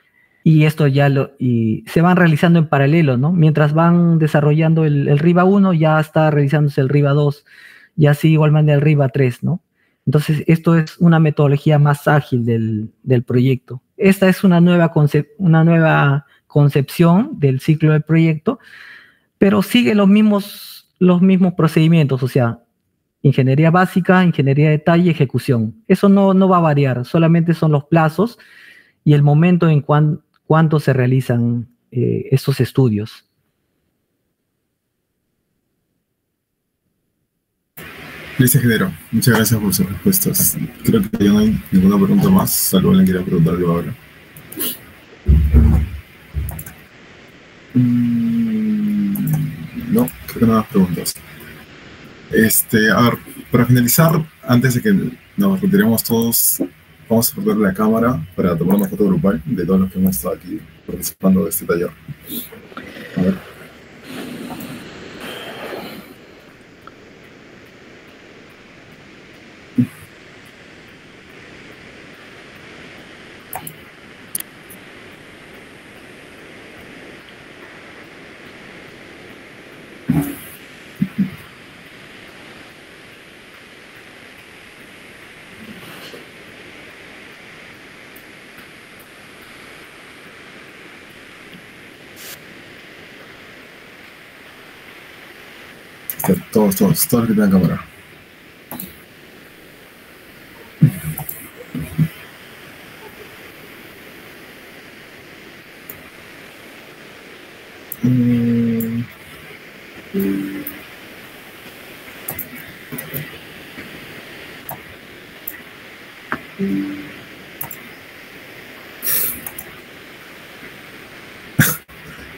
y esto y se van realizando en paralelo, ¿no? Mientras van desarrollando el RIBA 1, ya está realizándose el RIBA 2, y así igualmente el RIBA 3, ¿no? Entonces esto es una metodología más ágil del proyecto. Esta es una nueva concepción del ciclo del proyecto, pero sigue los mismos procedimientos, o sea, ingeniería básica, ingeniería de detalle, ejecución. Eso no va a variar, solamente son los plazos y el momento en cuánto se realizan estos estudios. Listo, ingeniero. Muchas gracias por sus respuestas. Creo que ya no hay ninguna pregunta más, salvo alguien quiera preguntar algo ahora. No, creo que no hay más preguntas. A ver, para finalizar, antes de que nos retiremos todos, vamos a prender la cámara para tomar una foto grupal de todos los que hemos estado aquí participando de este taller. A ver. Todos los que tengan cámara.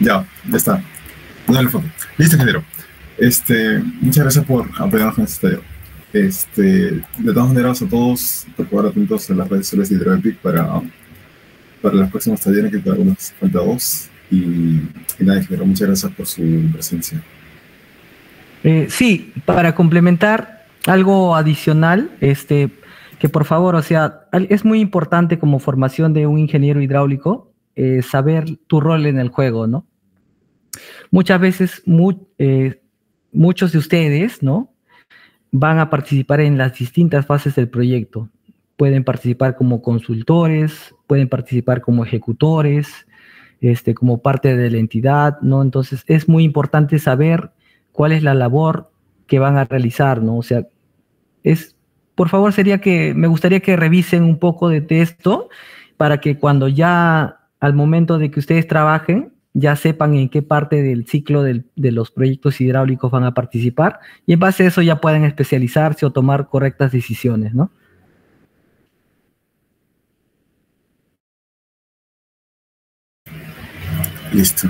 Ya está. Dale foto. Listo, ingeniero. Muchas gracias por apoyarnos en este taller. De todas maneras, a todos, por favor, atentos a las redes sociales de Hidroepic para los próximos talleres, que todavía nos falta 2. Y nada, ingeniero, muchas gracias por su presencia. Sí, para complementar algo adicional, que por favor, o sea, es muy importante como formación de un ingeniero hidráulico saber tu rol en el juego, ¿no? Muchas veces muchos de ustedes, ¿no?, van a participar en las distintas fases del proyecto. Pueden participar como consultores, pueden participar como ejecutores, como parte de la entidad, ¿no? Entonces es muy importante saber cuál es la labor que van a realizar, ¿no? O sea, por favor, me gustaría que revisen un poco de esto para que cuando ya al momento de que ustedes trabajen, ya sepan en qué parte del ciclo de los proyectos hidráulicos van a participar y en base a eso ya pueden especializarse o tomar correctas decisiones, ¿no? Listo.